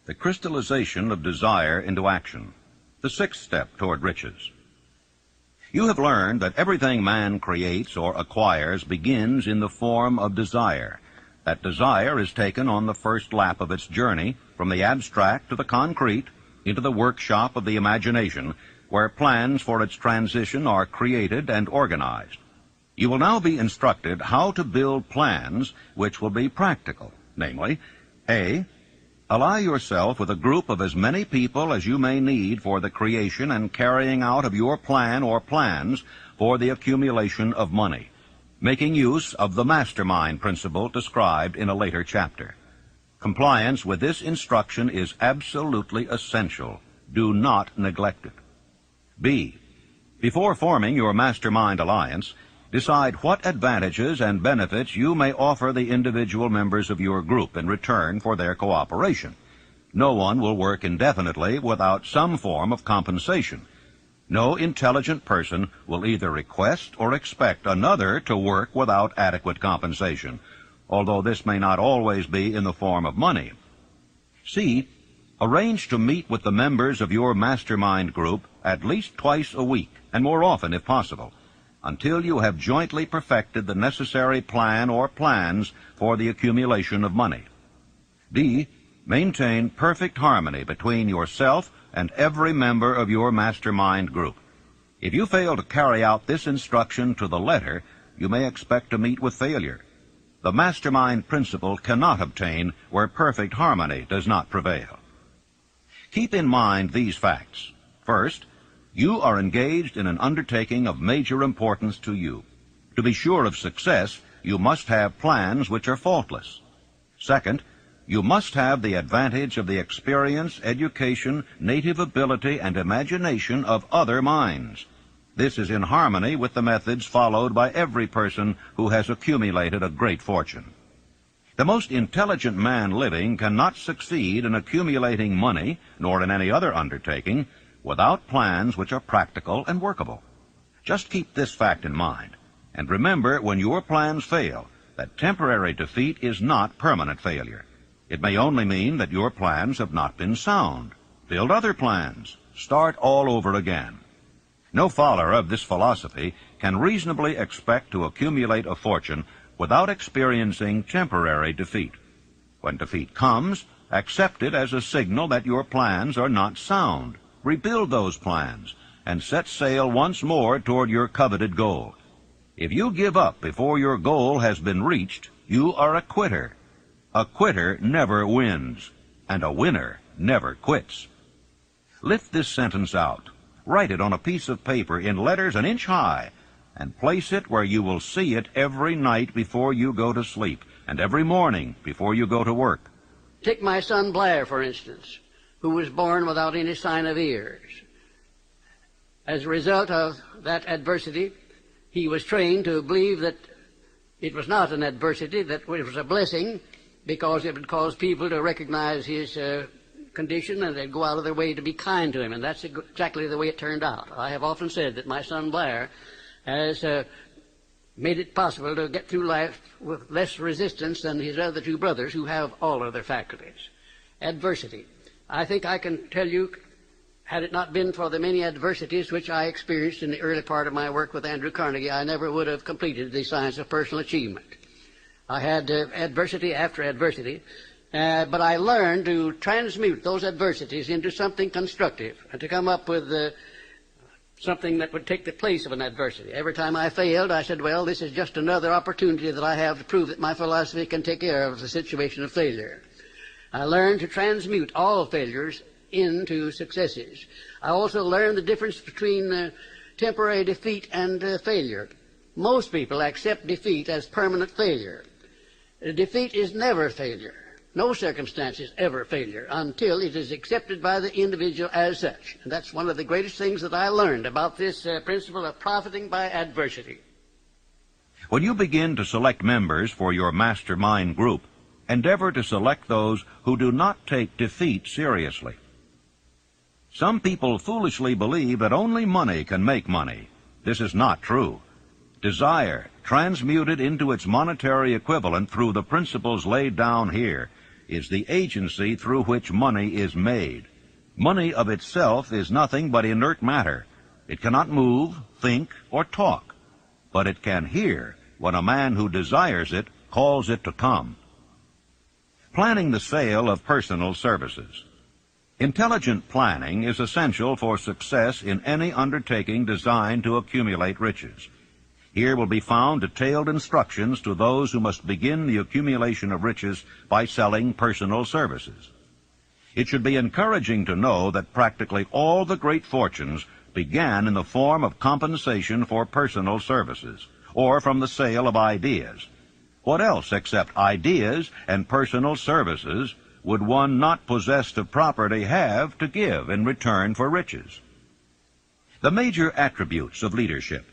C: The crystallization of desire into action. The sixth step toward riches. You have learned that everything man creates or acquires begins in the form of desire. That desire is taken on the first lap of its journey from the abstract to the concrete into the workshop of the imagination, where plans for its transition are created and organized. You will now be instructed how to build plans which will be practical, namely, A, Ally yourself with a group of as many people as you may need for the creation and carrying out of your plan or plans for the accumulation of money, making use of the mastermind principle described in a later chapter. Compliance with this instruction is absolutely essential. Do not neglect it. B. Before forming your mastermind alliance, decide what advantages and benefits you may offer the individual members of your group in return for their cooperation. No one will work indefinitely without some form of compensation. No intelligent person will either request or expect another to work without adequate compensation, although this may not always be in the form of money. C. Arrange to meet with the members of your mastermind group at least twice a week, and more often if possible, until you have jointly perfected the necessary plan or plans for the accumulation of money. D. Maintain perfect harmony between yourself and every member of your mastermind group. If you fail to carry out this instruction to the letter, you may expect to meet with failure. The mastermind principle cannot obtain where perfect harmony does not prevail. Keep in mind these facts. First, you are engaged in an undertaking of major importance to you. To be sure of success, you must have plans which are faultless. Second, you must have the advantage of the experience, education, native ability, and imagination of other minds. This is in harmony with the methods followed by every person who has accumulated a great fortune. The most intelligent man living cannot succeed in accumulating money, nor in any other undertaking, without plans which are practical and workable. Just keep this fact in mind, and remember when your plans fail that temporary defeat is not permanent failure. It may only mean that your plans have not been sound. Build other plans. Start all over again. No follower of this philosophy can reasonably expect to accumulate a fortune without experiencing temporary defeat. When defeat comes, accept it as a signal that your plans are not sound. Rebuild those plans and set sail once more toward your coveted goal. If you give up before your goal has been reached, you are a quitter. A quitter never wins, and a winner never quits. Lift this sentence out. Write it on a piece of paper in letters an inch high, and place it where you will see it every night before you go to sleep, and every morning before you go to work.
D: Take my son Blair, for instance, who was born without any sign of ears. As a result of that adversity, he was trained to believe that it was not an adversity, that it was a blessing, because it would cause people to recognize his condition, and they'd go out of their way to be kind to him, and that's exactly the way it turned out. I have often said that my son Blair has made it possible to get through life with less resistance than his other two brothers who have all of their faculties. Adversity. I think I can tell you, had it not been for the many adversities which I experienced in the early part of my work with Andrew Carnegie, I never would have completed the science of personal achievement. I had adversity after adversity, but I learned to transmute those adversities into something constructive and to come up with something that would take the place of an adversity. Every time I failed, I said, well, this is just another opportunity that I have to prove that my philosophy can take care of the situation of failure. I learned to transmute all failures into successes. I also learned the difference between temporary defeat and failure. Most people accept defeat as permanent failure. Defeat is never failure. No circumstance is ever failure until it is accepted by the individual as such. And that's one of the greatest things that I learned about this principle of profiting by adversity.
C: When you begin to select members for your mastermind group, endeavor to select those who do not take defeat seriously. Some people foolishly believe that only money can make money. This is not true. Desire, transmuted into its monetary equivalent through the principles laid down here, is the agency through which money is made. Money of itself is nothing but inert matter. It cannot move, think, or talk, but it can hear when a man who desires it calls it to come. Planning the sale of personal services. Intelligent planning is essential for success in any undertaking designed to accumulate riches. Here will be found detailed instructions to those who must begin the accumulation of riches by selling personal services. It should be encouraging to know that practically all the great fortunes began in the form of compensation for personal services, or from the sale of ideas. What else except ideas and personal services would one not possessed of property have to give in return for riches? The major attributes of leadership.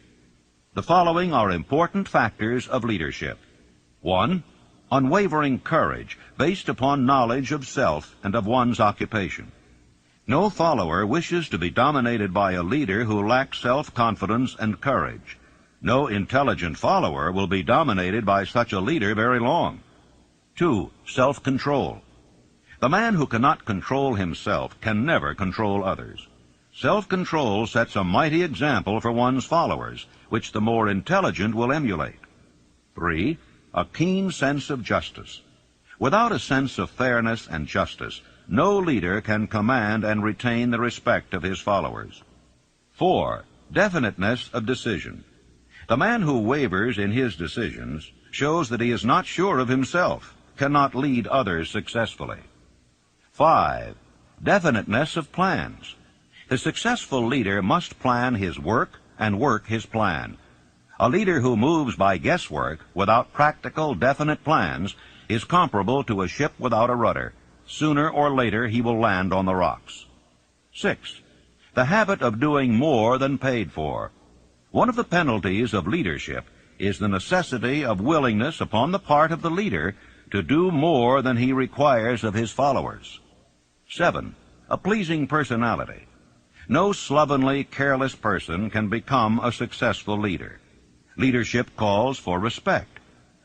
C: The following are important factors of leadership. 1. Unwavering courage based upon knowledge of self and of one's occupation. No follower wishes to be dominated by a leader who lacks self-confidence and courage. No intelligent follower will be dominated by such a leader very long. 2. Self-control. The man who cannot control himself can never control others. Self-control sets a mighty example for one's followers, which the more intelligent will emulate. 3. A keen sense of justice. Without a sense of fairness and justice, no leader can command and retain the respect of his followers. 4. Definiteness of decision. The man who wavers in his decisions shows that he is not sure of himself, cannot lead others successfully. 5. Definiteness of plans. The successful leader must plan his work and work his plan. A leader who moves by guesswork without practical, definite plans is comparable to a ship without a rudder. Sooner or later he will land on the rocks. 6. The habit of doing more than paid for. One of the penalties of leadership is the necessity of willingness upon the part of the leader to do more than he requires of his followers. 7. A pleasing personality. No slovenly, careless person can become a successful leader. Leadership calls for respect.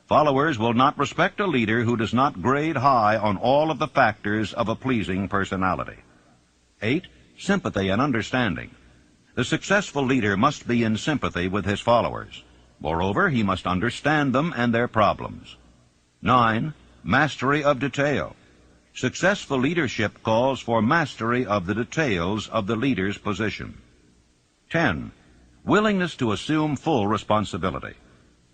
C: Followers will not respect a leader who does not grade high on all of the factors of a pleasing personality. 8. Sympathy and understanding. The successful leader must be in sympathy with his followers. Moreover, he must understand them and their problems. 9. Mastery of detail. Successful leadership calls for mastery of the details of the leader's position. 10. Willingness to assume full responsibility.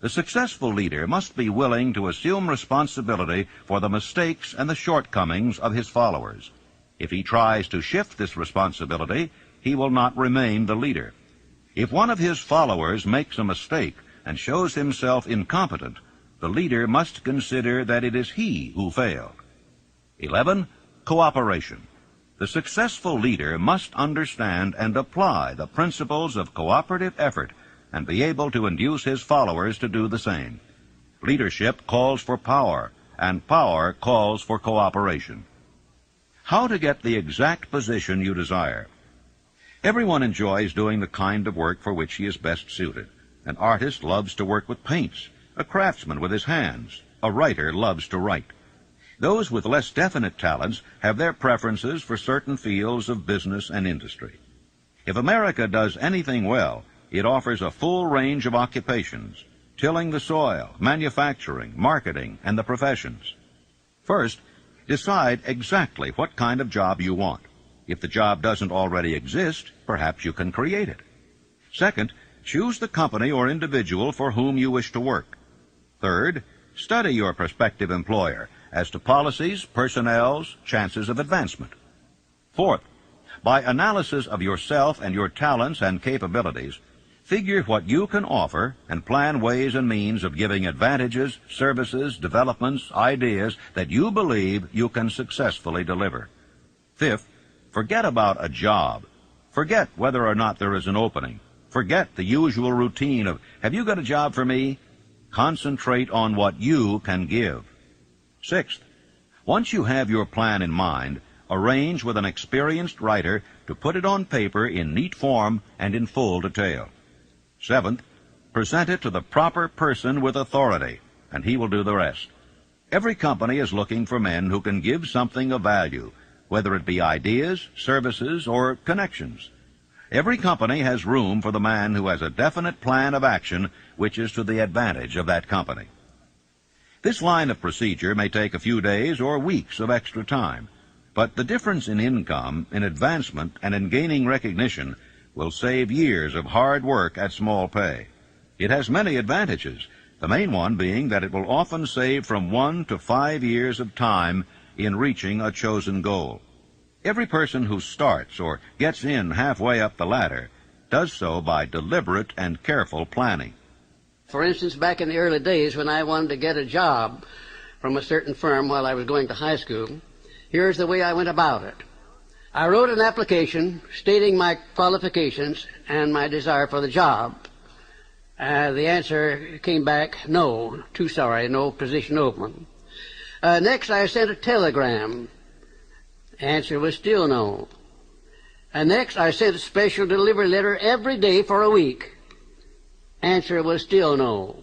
C: The successful leader must be willing to assume responsibility for the mistakes and the shortcomings of his followers. If he tries to shift this responsibility, he will not remain the leader. If one of his followers makes a mistake and shows himself incompetent, the leader must consider that it is he who failed. 11. Cooperation. The successful leader must understand and apply the principles of cooperative effort and be able to induce his followers to do the same. Leadership calls for power, and power calls for cooperation. How to get the exact position you desire. Everyone enjoys doing the kind of work for which he is best suited. An artist loves to work with paints, a craftsman with his hands, a writer loves to write. Those with less definite talents have their preferences for certain fields of business and industry. If America does anything well, it offers a full range of occupations: tilling the soil, manufacturing, marketing, and the professions. First, decide exactly what kind of job you want. If the job doesn't already exist, perhaps you can create it. Second, choose the company or individual for whom you wish to work. Third, study your prospective employer as to policies, personnels, chances of advancement. Fourth, by analysis of yourself and your talents and capabilities, figure what you can offer and plan ways and means of giving advantages, services, developments, ideas that you believe you can successfully deliver. Fifth, forget about a job. Forget whether or not there is an opening. Forget the usual routine of, have you got a job for me? Concentrate on what you can give. Sixth, once you have your plan in mind, arrange with an experienced writer to put it on paper in neat form and in full detail. Seventh, present it to the proper person with authority, and he will do the rest. Every company is looking for men who can give something of value, whether it be ideas, services, or connections. Every company has room for the man who has a definite plan of action which is to the advantage of that company. This line of procedure may take a few days or weeks of extra time, but the difference in income, in advancement, and in gaining recognition will save years of hard work at small pay. It has many advantages, the main one being that it will often save from 1 to 5 years of time in reaching a chosen goal. Every person who starts or gets in halfway up the ladder does so by deliberate and careful planning.
D: For instance, back in the early days when I wanted to get a job from a certain firm while I was going to high school, here's the way I went about it. I wrote an application stating my qualifications and my desire for the job. The answer came back, no, too sorry, no position open. Next, I sent a telegram. Answer was still no. And next, I sent a special delivery letter every day for a week. Answer was still no.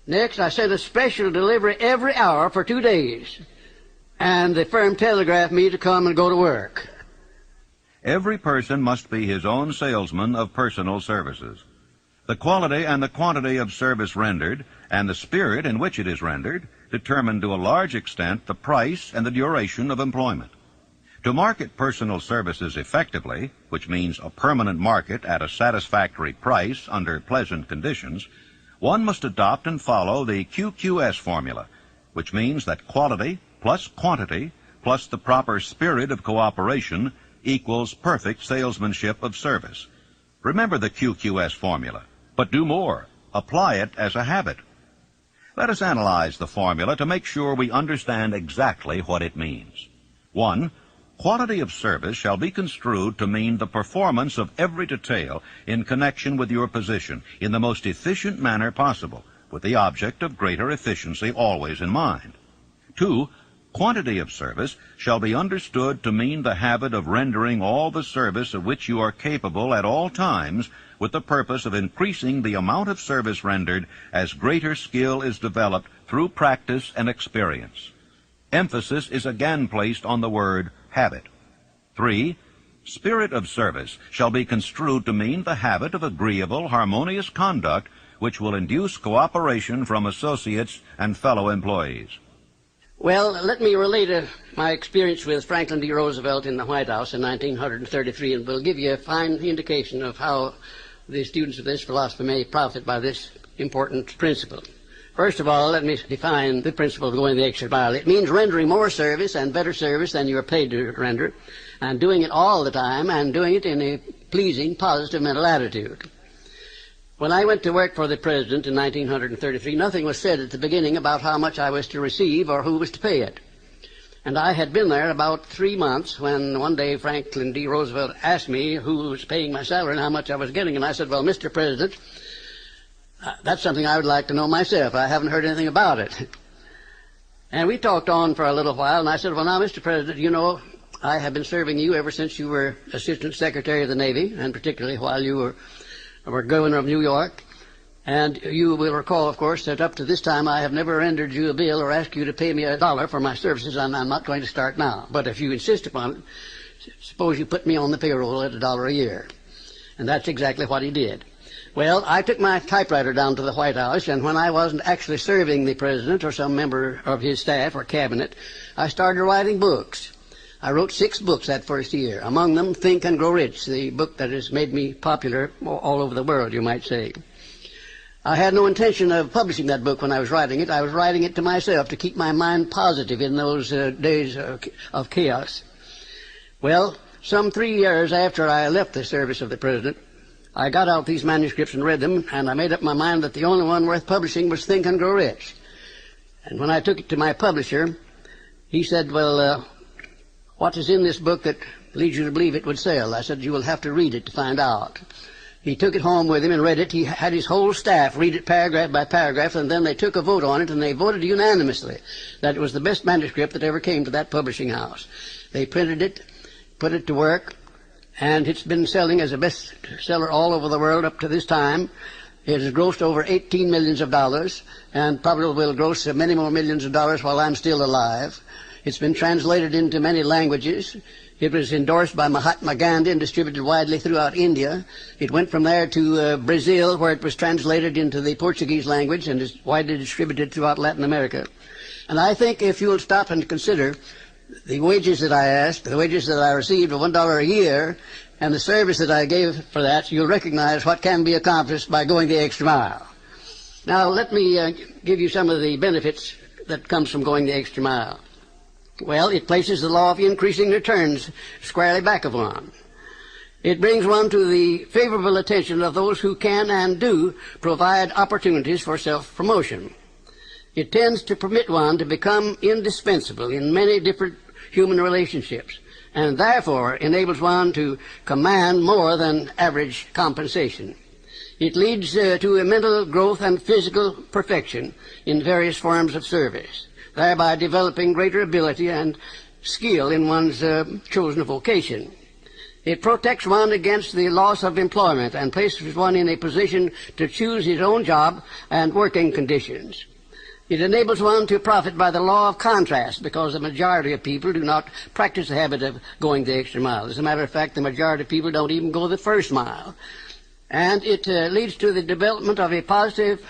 D: Next, I sent a special delivery every hour for 2 days. And the firm telegraphed me to come and go to work.
C: Every person must be his own salesman of personal services. The quality and the quantity of service rendered, and the spirit in which it is rendered, determine to a large extent the price and the duration of employment. To market personal services effectively, which means a permanent market at a satisfactory price under pleasant conditions, one must adopt and follow the QQS formula, which means that quality plus quantity plus the proper spirit of cooperation equals perfect salesmanship of service. Remember the QQS formula, but do more. Apply it as a habit. Let us analyze the formula to make sure we understand exactly what it means. 1. Quality of service shall be construed to mean the performance of every detail in connection with your position in the most efficient manner possible, with the object of greater efficiency always in mind. 2. Quantity of service shall be understood to mean the habit of rendering all the service of which you are capable at all times, with the purpose of increasing the amount of service rendered as greater skill is developed through practice and experience. Emphasis is again placed on the word habit. 3. Spirit of service shall be construed to mean the habit of agreeable, harmonious conduct which will induce cooperation from associates and fellow employees.
D: Well, let me relate my experience with Franklin D. Roosevelt in the White House in 1933, and will give you a fine indication of how the students of this philosophy may profit by this important principle. First of all, let me define the principle of going the extra mile. It means rendering more service and better service than you are paid to render, and doing it all the time, and doing it in a pleasing, positive mental attitude. When I went to work for the President in 1933, nothing was said at the beginning about how much I was to receive or who was to pay it. And I had been there about 3 months when one day Franklin D. Roosevelt asked me who was paying my salary and how much I was getting. And I said, well, Mr. President, that's something I would like to know myself. I haven't heard anything about it. And we talked on for a little while, and I said, well, now, Mr. President, you know, I have been serving you ever since you were Assistant Secretary of the Navy, and particularly while you were Governor of New York. And you will recall, of course, that up to this time I have never rendered you a bill or asked you to pay me $1 for my services, and I'm not going to start now. But if you insist upon it, suppose you put me on the payroll at $1 a year. And that's exactly what he did. Well, I took my typewriter down to the White House, and when I wasn't actually serving the President or some member of his staff or cabinet, I started writing books. I wrote 6 books that first year, among them Think and Grow Rich, the book that has made me popular all over the world, you might say. I had no intention of publishing that book when I was writing it. I was writing it to myself to keep my mind positive in those days of chaos. Well, some 3 years after I left the service of the President, I got out these manuscripts and read them, and I made up my mind that the only one worth publishing was Think and Grow Rich. And when I took it to my publisher, he said, well, what is in this book that leads you to believe it would sell? I said, you will have to read it to find out. He took it home with him and read it. He had his whole staff read it paragraph by paragraph, and then they took a vote on it, and they voted unanimously that it was the best manuscript that ever came to that publishing house. They printed it, put it to work, and it's been selling as a bestseller all over the world up to this time. It has grossed over $18 million, and probably will gross many more millions of dollars while I'm still alive. It's been translated into many languages. It was endorsed by Mahatma Gandhi and distributed widely throughout India. It went from there to Brazil, where it was translated into the Portuguese language and is widely distributed throughout Latin America. And I think if you'll stop and consider the wages that I asked, the wages that I received of $1 a year, and the service that I gave for that, you'll recognize what can be accomplished by going the extra mile. Now, let me give you some of the benefits that comes from going the extra mile. Well, it places the law of increasing returns squarely back of one. It brings one to the favorable attention of those who can and do provide opportunities for self-promotion. It tends to permit one to become indispensable in many different human relationships, and therefore enables one to command more than average compensation. It leads to a mental growth and physical perfection in various forms of service, thereby developing greater ability and skill in one's chosen vocation. It protects one against the loss of employment and places one in a position to choose his own job and working conditions. It enables one to profit by the law of contrast, because the majority of people do not practice the habit of going the extra mile. As a matter of fact, the majority of people don't even go the first mile. And it leads to the development of a positive,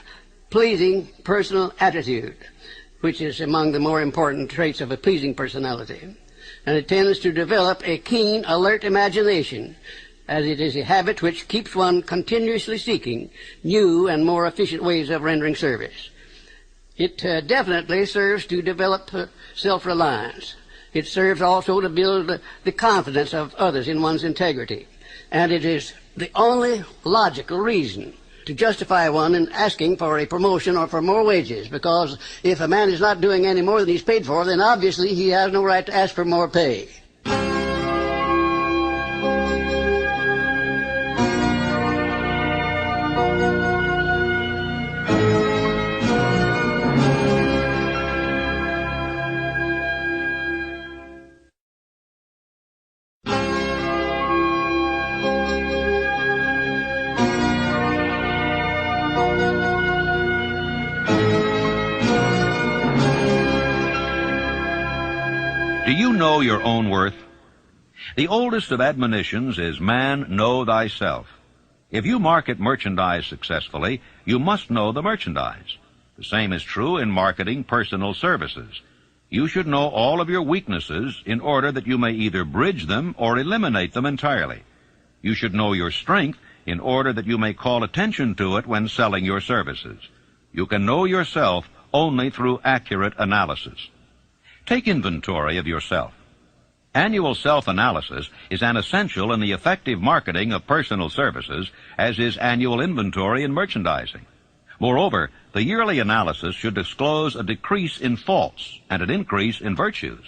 D: pleasing personal attitude, which is among the more important traits of a pleasing personality. And it tends to develop a keen, alert imagination, as it is a habit which keeps one continuously seeking new and more efficient ways of rendering service. It definitely serves to develop self-reliance. It serves also to build the confidence of others in one's integrity. And it is the only logical reason to justify one in asking for a promotion or for more wages, because if a man is not doing any more than he's paid for, then obviously he has no right to ask for more pay.
C: Do you know your own worth? The oldest of admonitions is, man, know thyself. If you market merchandise successfully, you must know the merchandise. The same is true in marketing personal services. You should know all of your weaknesses in order that you may either bridge them or eliminate them entirely. You should know your strength in order that you may call attention to it when selling your services. You can know yourself only through accurate analysis. Take inventory of yourself. Annual self-analysis is an essential in the effective marketing of personal services, as is annual inventory in merchandising. Moreover, the yearly analysis should disclose a decrease in faults and an increase in virtues.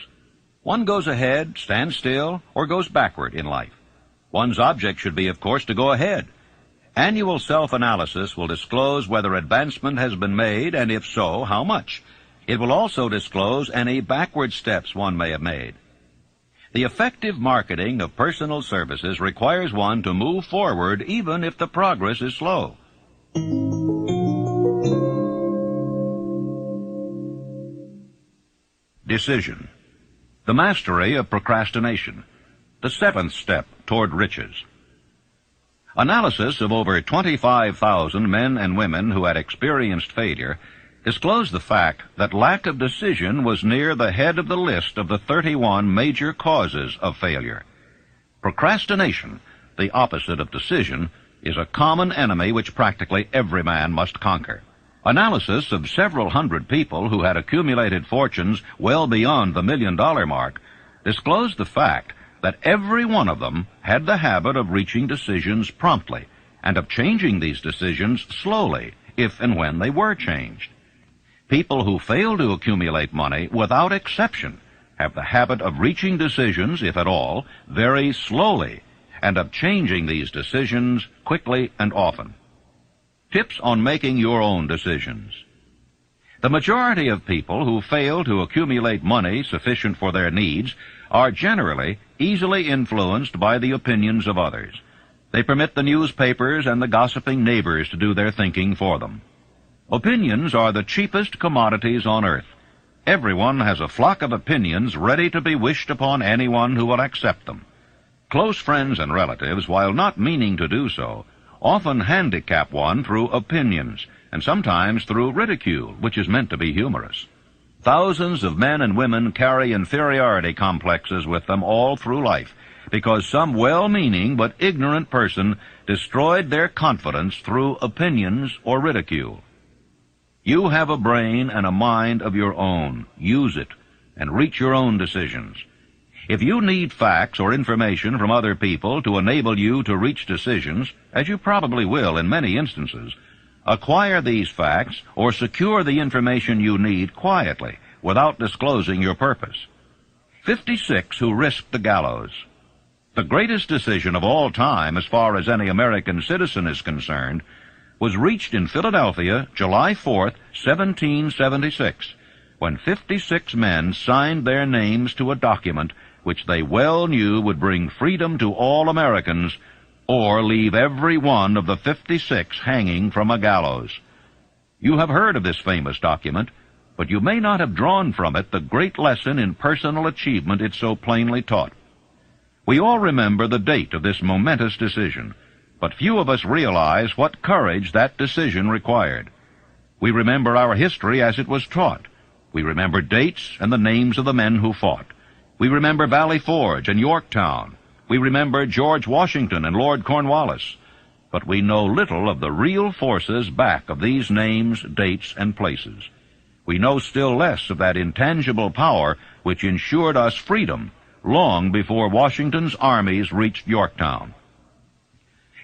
C: One goes ahead, stands still, or goes backward in life. One's object should be, of course, to go ahead. Annual self-analysis will disclose whether advancement has been made, and if so, how much. It will also disclose any backward steps one may have made. The effective marketing of personal services requires one to move forward even if the progress is slow. Decision. The mastery of procrastination. The seventh step toward riches. Analysis of over 25,000 men and women who had experienced failure disclosed the fact that lack of decision was near the head of the list of the 31 major causes of failure. Procrastination, the opposite of decision, is a common enemy which practically every man must conquer. Analysis of several hundred people who had accumulated fortunes well beyond the $1 million mark disclosed the fact that every one of them had the habit of reaching decisions promptly and of changing these decisions slowly, if and when they were changed. People who fail to accumulate money, without exception, have the habit of reaching decisions, if at all, very slowly, and of changing these decisions quickly and often. Tips on making your own decisions. The majority of people who fail to accumulate money sufficient for their needs are generally easily influenced by the opinions of others. They permit the newspapers and the gossiping neighbors to do their thinking for them. Opinions are the cheapest commodities on earth. Everyone has a flock of opinions ready to be wished upon anyone who will accept them. Close friends and relatives, while not meaning to do so, often handicap one through opinions, and sometimes through ridicule, which is meant to be humorous. Thousands of men and women carry inferiority complexes with them all through life, because some well-meaning but ignorant person destroyed their confidence through opinions or ridicule. You have a brain and a mind of your own. Use it. and reach your own decisions. If you need facts or information from other people to enable you to reach decisions, as you probably will in many instances, acquire these facts or secure the information you need quietly without disclosing your purpose. 56 who risked the gallows. The greatest decision of all time, as far as any American citizen is concerned, was reached in Philadelphia, July 4th, 1776, when 56 men signed their names to a document which they well knew would bring freedom to all Americans or leave every one of the 56 hanging from a gallows. You have heard of this famous document, but you may not have drawn from it the great lesson in personal achievement it so plainly taught. We all remember the date of this momentous decision, but few of us realize what courage that decision required. We remember our history as it was taught. We remember dates and the names of the men who fought. We remember Valley Forge and Yorktown. We remember George Washington and Lord Cornwallis. But we know little of the real forces back of these names, dates, and places. We know still less of that intangible power which ensured us freedom long before Washington's armies reached Yorktown.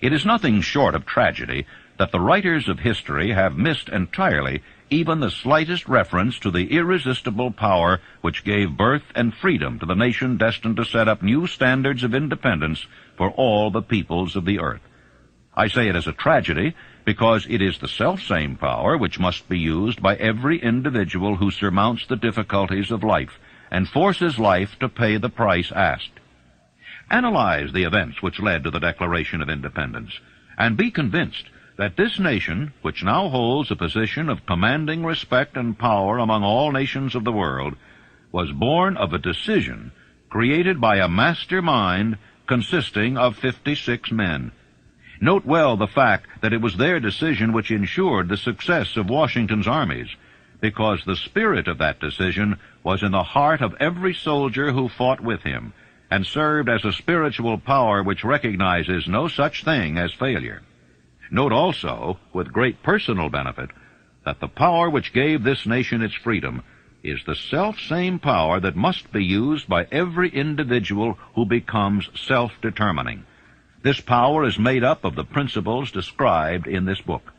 C: It is nothing short of tragedy that the writers of history have missed entirely even the slightest reference to the irresistible power which gave birth and freedom to the nation destined to set up new standards of independence for all the peoples of the earth. I say it as a tragedy because it is the selfsame power which must be used by every individual who surmounts the difficulties of life and forces life to pay the price asked. Analyze the events which led to the Declaration of Independence, and be convinced that this nation, which now holds a position of commanding respect and power among all nations of the world, was born of a decision created by a mastermind consisting of 56 men. Note well the fact that it was their decision which ensured the success of Washington's armies, because the spirit of that decision was in the heart of every soldier who fought with him, and served as a spiritual power which recognizes no such thing as failure. Note also, with great personal benefit, that the power which gave this nation its freedom is the self-same power that must be used by every individual who becomes self-determining. This power is made up of the principles described in this book.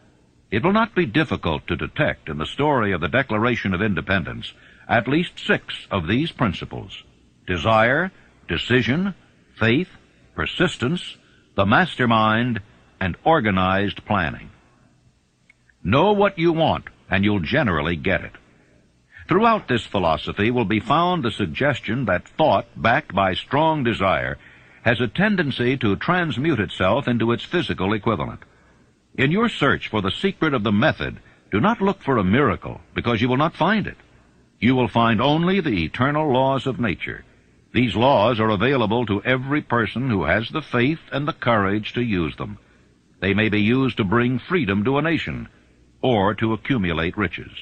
C: It will not be difficult to detect in the story of the Declaration of Independence at least 6 of these principles: desire, decision, faith, persistence, the mastermind, and organized planning. Know what you want, and you'll generally get it. Throughout this philosophy will be found the suggestion that thought, backed by strong desire, has a tendency to transmute itself into its physical equivalent. In your search for the secret of the method, do not look for a miracle, because you will not find it. You will find only the eternal laws of nature. These laws are available to every person who has the faith and the courage to use them. They may be used to bring freedom to a nation, or to accumulate riches.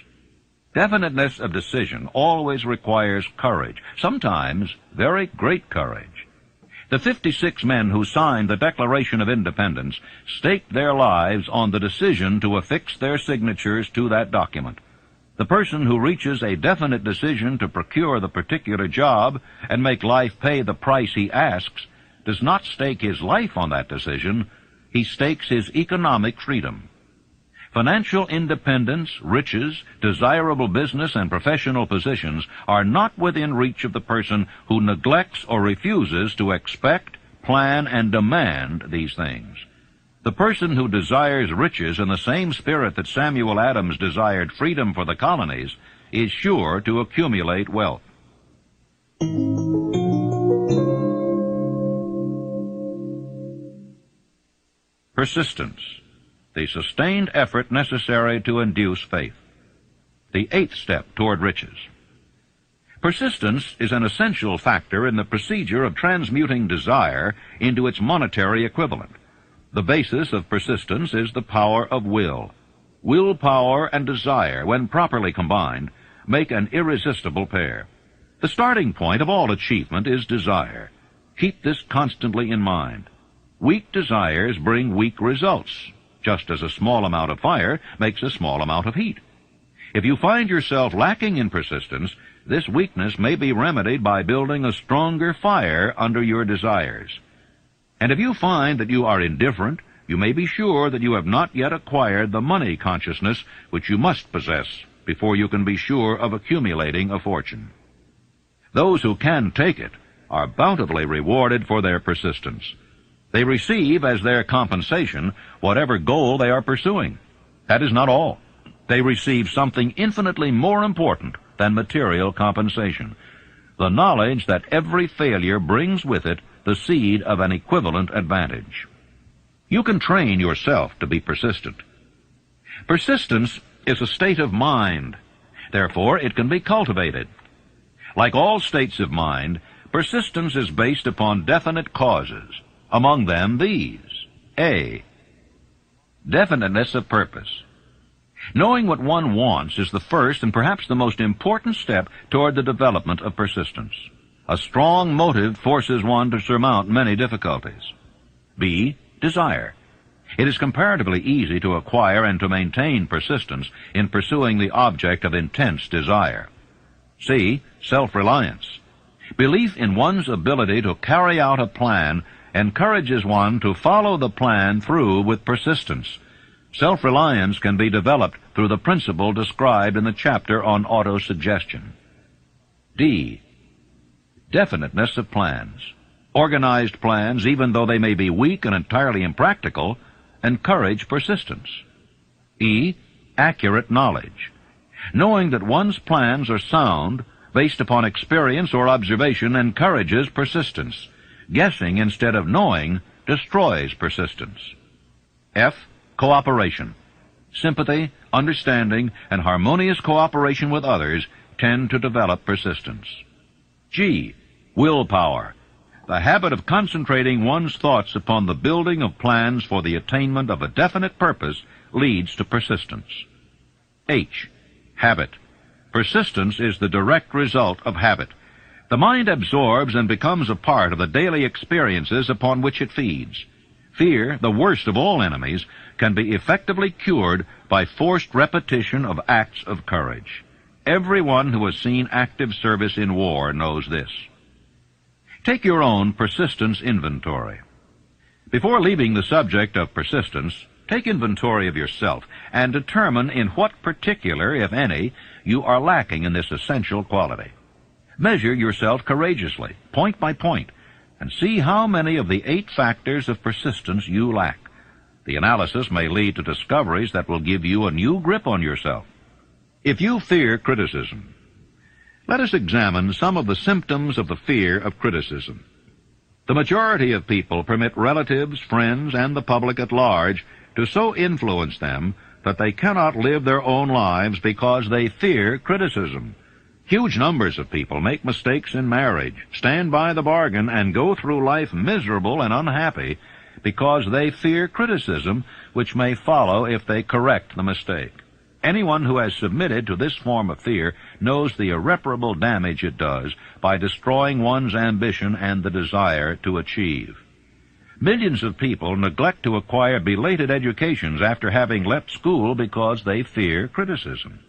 C: Definiteness of decision always requires courage, sometimes very great courage. The 56 men who signed the Declaration of Independence staked their lives on the decision to affix their signatures to that document. The person who reaches a definite decision to procure the particular job and make life pay the price he asks does not stake his life on that decision. He stakes his economic freedom. Financial independence, riches, desirable business, and professional positions are not within reach of the person who neglects or refuses to expect, plan, and demand these things. The person who desires riches in the same spirit that Samuel Adams desired freedom for the colonies is sure to accumulate wealth. Persistence, the sustained effort necessary to induce faith. The 8th step toward riches. Persistence is an essential factor in the procedure of transmuting desire into its monetary equivalent. The basis of persistence is the power of will. Willpower and desire, when properly combined, make an irresistible pair. The starting point of all achievement is desire. Keep this constantly in mind. Weak desires bring weak results, just as a small amount of fire makes a small amount of heat. If you find yourself lacking in persistence, this weakness may be remedied by building a stronger fire under your desires. And if you find that you are indifferent, you may be sure that you have not yet acquired the money consciousness which you must possess before you can be sure of accumulating a fortune. Those who can take it are bountifully rewarded for their persistence. They receive as their compensation whatever goal they are pursuing. That is not all. They receive something infinitely more important than material compensation, the knowledge that every failure brings with it the seed of an equivalent advantage. You can train yourself to be persistent. Persistence is a state of mind. Therefore, it can be cultivated. Like all states of mind, persistence is based upon definite causes. Among them, these. A. Definiteness of purpose. Knowing what one wants is the first and perhaps the most important step toward the development of persistence. A strong motive forces one to surmount many difficulties. B. Desire. It is comparatively easy to acquire and to maintain persistence in pursuing the object of intense desire. C. Self-reliance. Belief in one's ability to carry out a plan encourages one to follow the plan through with persistence. Self-reliance can be developed through the principle described in the chapter on autosuggestion. D. Definiteness of plans. Organized plans, even though they may be weak and entirely impractical, encourage persistence. E. Accurate knowledge. Knowing that one's plans are sound, based upon experience or observation, encourages persistence. Guessing instead of knowing destroys persistence. F. Cooperation. Sympathy, understanding, and harmonious cooperation with others tend to develop persistence. G. Willpower. The habit of concentrating one's thoughts upon the building of plans for the attainment of a definite purpose leads to persistence. H. Habit. Persistence is the direct result of habit. The mind absorbs and becomes a part of the daily experiences upon which it feeds. Fear, the worst of all enemies, can be effectively cured by forced repetition of acts of courage. Everyone who has seen active service in war knows this. Take your own persistence inventory. Before leaving the subject of persistence, take inventory of yourself and determine in what particular, if any, you are lacking in this essential quality. Measure yourself courageously, point by point, and see how many of the 8 factors of persistence you lack. The analysis may lead to discoveries that will give you a new grip on yourself. If you fear criticism, let us examine some of the symptoms of the fear of criticism. The majority of people permit relatives, friends, and the public at large to so influence them that they cannot live their own lives because they fear criticism. Huge numbers of people make mistakes in marriage, stand by the bargain, and go through life miserable and unhappy because they fear criticism, which may follow if they correct the mistake. Anyone who has submitted to this form of fear knows the irreparable damage it does by destroying one's ambition and the desire to achieve. Millions of people neglect to acquire belated educations after having left school because they fear criticism.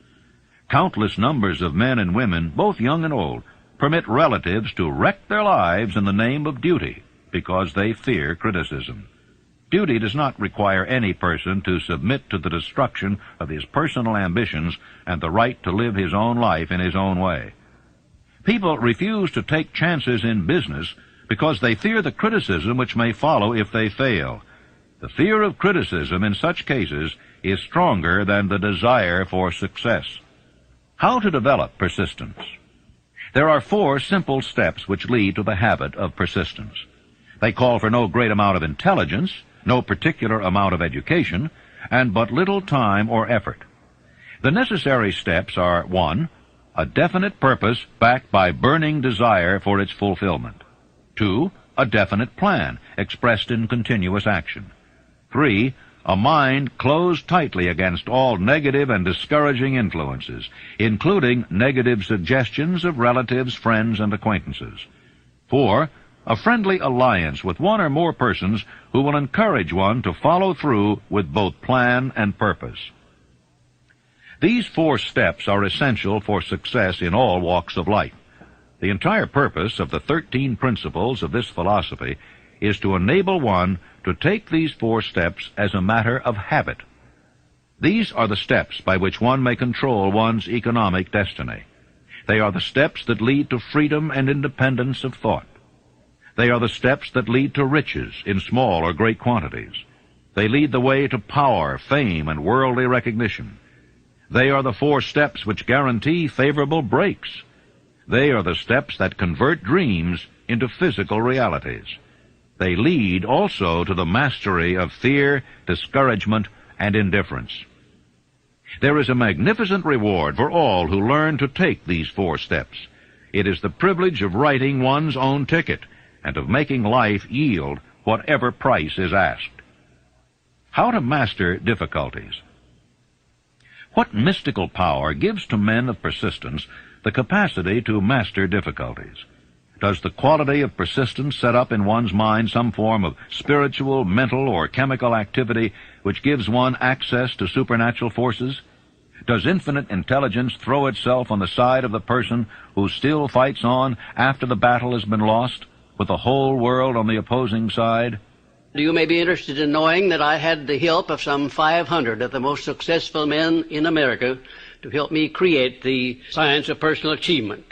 C: Countless numbers of men and women, both young and old, permit relatives to wreck their lives in the name of duty because they fear criticism. Duty does not require any person to submit to the destruction of his personal ambitions and the right to live his own life in his own way. People refuse to take chances in business because they fear the criticism which may follow if they fail. The fear of criticism in such cases is stronger than the desire for success. How to develop persistence? There are 4 simple steps which lead to the habit of persistence. They call for no great amount of intelligence, no particular amount of education, and but little time or effort. The necessary steps are: 1. A definite purpose backed by burning desire for its fulfillment. 2. A definite plan expressed in continuous action. 3. A mind closed tightly against all negative and discouraging influences, including negative suggestions of relatives, friends, and acquaintances. 4. A friendly alliance with one or more persons who will encourage one to follow through with both plan and purpose.
E: These 4 steps are essential for success in all walks of life. The entire purpose of the 13 principles of this philosophy is to enable one to take these 4 steps as a matter of habit. These are the steps by which one may control one's economic destiny. They are the steps that lead to freedom and independence of thought. They are the steps that lead to riches in small or great quantities. They lead the way to power, fame, and worldly recognition. They are the 4 steps which guarantee favorable breaks. They are the steps that convert dreams into physical realities. They lead also to the mastery of fear, discouragement, and indifference. There is a magnificent reward for all who learn to take these 4 steps. It is the privilege of writing one's own ticket and of making life yield whatever price is asked. How to master difficulties. What mystical power gives to men of persistence the capacity to master difficulties? Does the quality of persistence set up in one's mind some form of spiritual, mental, or chemical activity which gives one access to supernatural forces? Does infinite intelligence throw itself on the side of the person who still fights on after the battle has been lost, with the whole world on the opposing side?
D: You may be interested in knowing that I had the help of some 500 of the most successful men in America to help me create the science of personal achievement.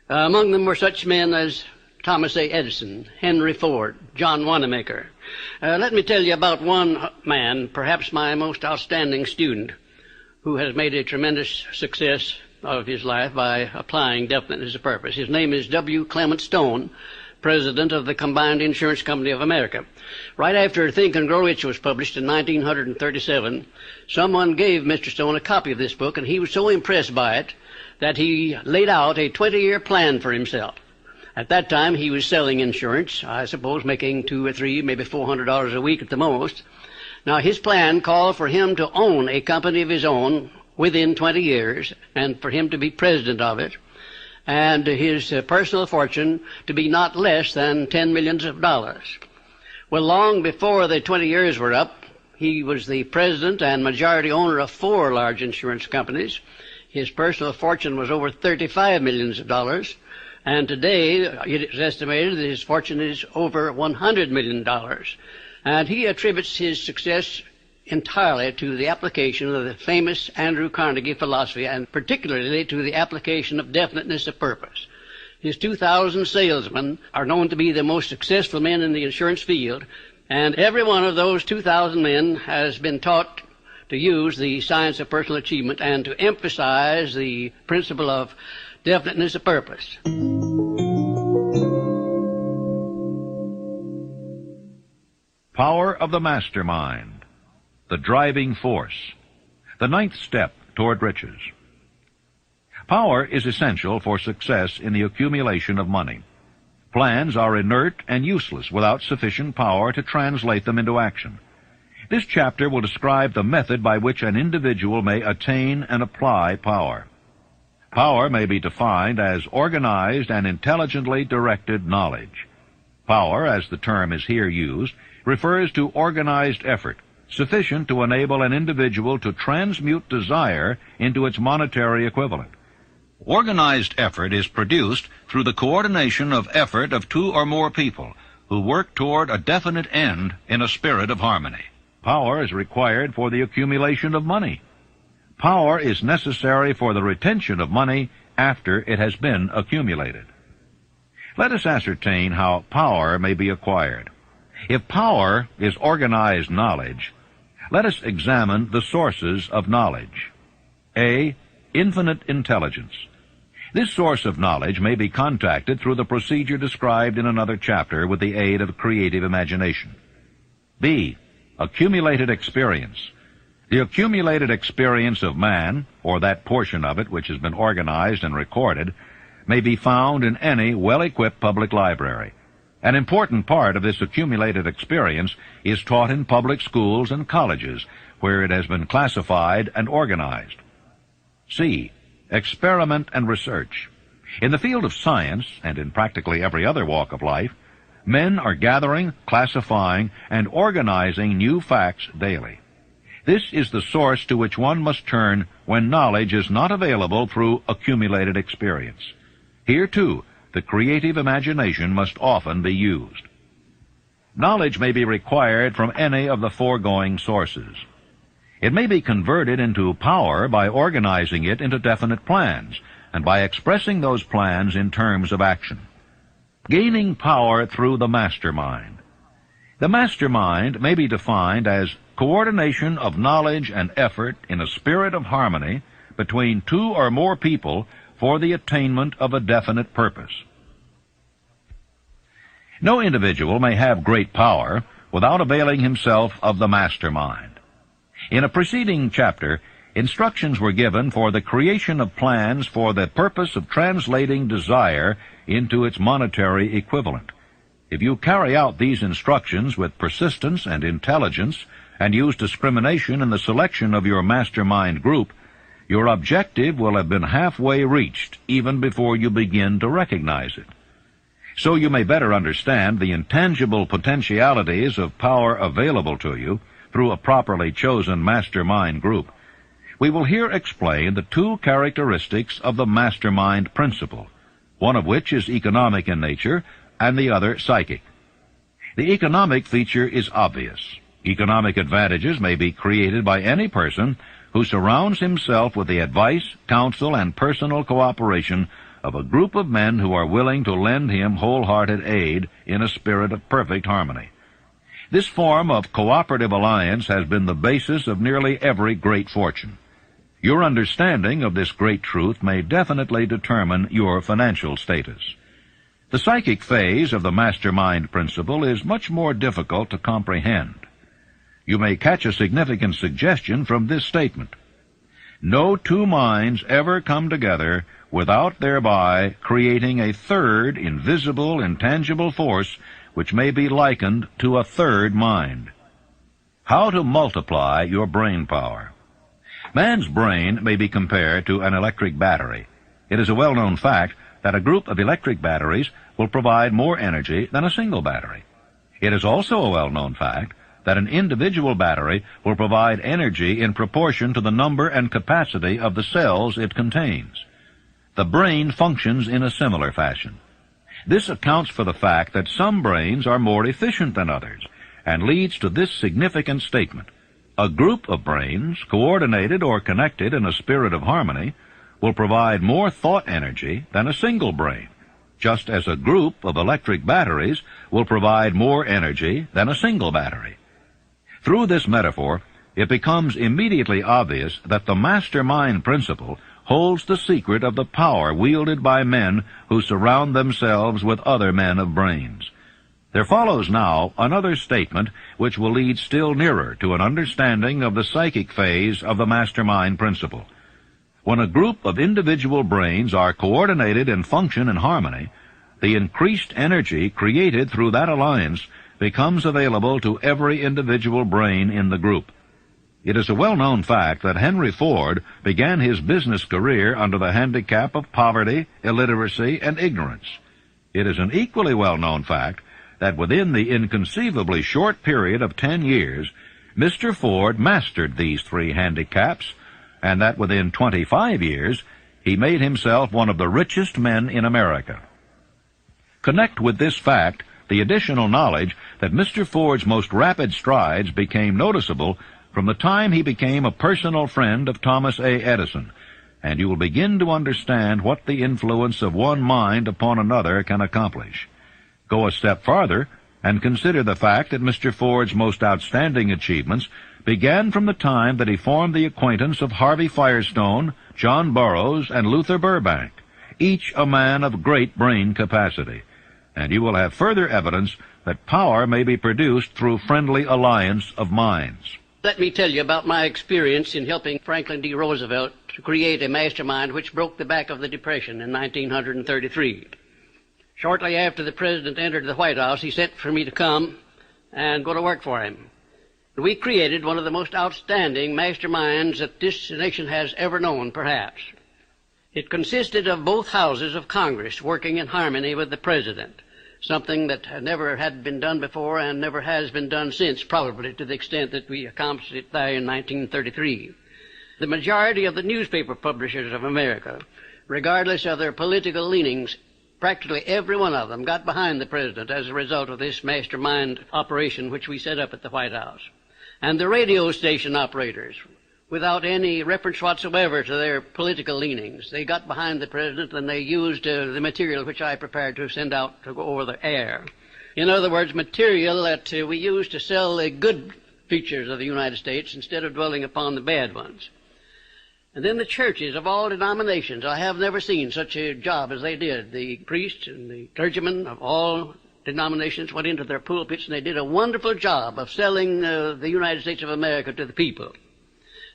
D: Among them were such men as Thomas A. Edison, Henry Ford, John Wanamaker. Let me tell you about one man, perhaps my most outstanding student, who has made a tremendous success of his life by applying definiteness of purpose. His name is W. Clement Stone, president of the Combined Insurance Company of America. Right after Think and Grow Rich was published in 1937, someone gave Mr. Stone a copy of this book, and he was so impressed by it that he laid out a 20-year plan for himself. At that time, he was selling insurance, I suppose making $200 or $300, maybe $400 a week at the most. Now, his plan called for him to own a company of his own within 20 years, and for him to be president of it, and his personal fortune to be not less than $10 million. Well, long before the 20 years were up, he was the president and majority owner of 4 large insurance companies. His personal fortune was over $35 million, and today it is estimated that his fortune is over $100 million. And he attributes his success entirely to the application of the famous Andrew Carnegie philosophy, and particularly to the application of definiteness of purpose. His 2,000 salesmen are known to be the most successful men in the insurance field, and every one of those 2,000 men has been taught to use the science of personal achievement and to emphasize the principle of definiteness of purpose.
E: Power of the mastermind, the driving force, the 9th step toward riches. Power is essential for success in the accumulation of money. Plans are inert and useless without sufficient power to translate them into action. This chapter will describe the method by which an individual may attain and apply power. Power may be defined as organized and intelligently directed knowledge. Power, as the term is here used, refers to organized effort, sufficient to enable an individual to transmute desire into its monetary equivalent. Organized effort is produced through the coordination of effort of 2 or more people who work toward a definite end in a spirit of harmony. Power is required for the accumulation of money. Power is necessary for the retention of money after it has been accumulated. Let us ascertain how power may be acquired. If power is organized knowledge, let us examine the sources of knowledge. A. Infinite intelligence. This source of knowledge may be contacted through the procedure described in another chapter with the aid of creative imagination. B. Accumulated experience. The accumulated experience of man, or that portion of it which has been organized and recorded, may be found in any well-equipped public library. An important part of this accumulated experience is taught in public schools and colleges, where it has been classified and organized. C. Experiment and research. In the field of science, and in practically every other walk of life, men are gathering, classifying, and organizing new facts daily. This is the source to which one must turn when knowledge is not available through accumulated experience. Here, too, the creative imagination must often be used. Knowledge may be required from any of the foregoing sources. It may be converted into power by organizing it into definite plans, and by expressing those plans in terms of action. Gaining power through the mastermind. The mastermind may be defined as coordination of knowledge and effort in a spirit of harmony between two or more people for the attainment of a definite purpose. No individual may have great power without availing himself of the mastermind. In a preceding chapter, instructions were given for the creation of plans for the purpose of translating desire into its monetary equivalent. If you carry out these instructions with persistence and intelligence, and use discrimination in the selection of your mastermind group, your objective will have been halfway reached even before you begin to recognize it. So you may better understand the intangible potentialities of power available to you through a properly chosen mastermind group. We will here explain the two characteristics of the mastermind principle, one of which is economic in nature and the other psychic. The economic feature is obvious. Economic advantages may be created by any person who surrounds himself with the advice, counsel, and personal cooperation of a group of men who are willing to lend him wholehearted aid in a spirit of perfect harmony. This form of cooperative alliance has been the basis of nearly every great fortune. Your understanding of this great truth may definitely determine your financial status. The psychic phase of the mastermind principle is much more difficult to comprehend. You may catch a significant suggestion from this statement. No two minds ever come together without thereby creating a third invisible, intangible force which may be likened to a third mind. How to multiply your brain power. Man's brain may be compared to an electric battery. It is a well-known fact that a group of electric batteries will provide more energy than a single battery. It is also a well-known fact that an individual battery will provide energy in proportion to the number and capacity of the cells it contains. The brain functions in a similar fashion. This accounts for the fact that some brains are more efficient than others, and leads to this significant statement. A group of brains, coordinated or connected in a spirit of harmony, will provide more thought energy than a single brain, just as a group of electric batteries will provide more energy than a single battery. Through this metaphor, it becomes immediately obvious that the mastermind principle holds the secret of the power wielded by men who surround themselves with other men of brains. There follows now another statement which will lead still nearer to an understanding of the psychic phase of the mastermind principle. When a group of individual brains are coordinated and function in harmony, the increased energy created through that alliance becomes available to every individual brain in the group. It is a well-known fact that Henry Ford began his business career under the handicap of poverty, illiteracy, and ignorance. It is an equally well-known fact that within the inconceivably short period of 10 years, Mr. Ford mastered these three handicaps, and that within 25 years, he made himself one of the richest men in America. Connect with this fact the additional knowledge that Mr. Ford's most rapid strides became noticeable from the time he became a personal friend of Thomas A. Edison, and you will begin to understand what the influence of one mind upon another can accomplish. Go a step farther and consider the fact that Mr. Ford's most outstanding achievements began from the time that he formed the acquaintance of Harvey Firestone, John Burroughs, and Luther Burbank, each a man of great brain capacity, and you will have further evidence that power may be produced through friendly alliance of minds.
D: Let me tell you about my experience in helping Franklin D. Roosevelt to create a mastermind which broke the back of the Depression in 1933. Shortly after the President entered the White House, he sent for me to come and go to work for him. We created one of the most outstanding masterminds that this nation has ever known, perhaps. It consisted of both houses of Congress working in harmony with the President, something that never had been done before and never has been done since, probably to the extent that we accomplished it there in 1933. The majority of the newspaper publishers of America, regardless of their political leanings, practically every one of them got behind the president as a result of this mastermind operation which we set up at the White House. And the radio station operators, without any reference whatsoever to their political leanings, they got behind the president and they used the material which I prepared to send out to go over the air. In other words, material that we used to sell the good features of the United States instead of dwelling upon the bad ones. And then the churches of all denominations, I have never seen such a job as they did. The priests and the clergymen of all denominations went into their pulpits and they did a wonderful job of selling the United States of America to the people.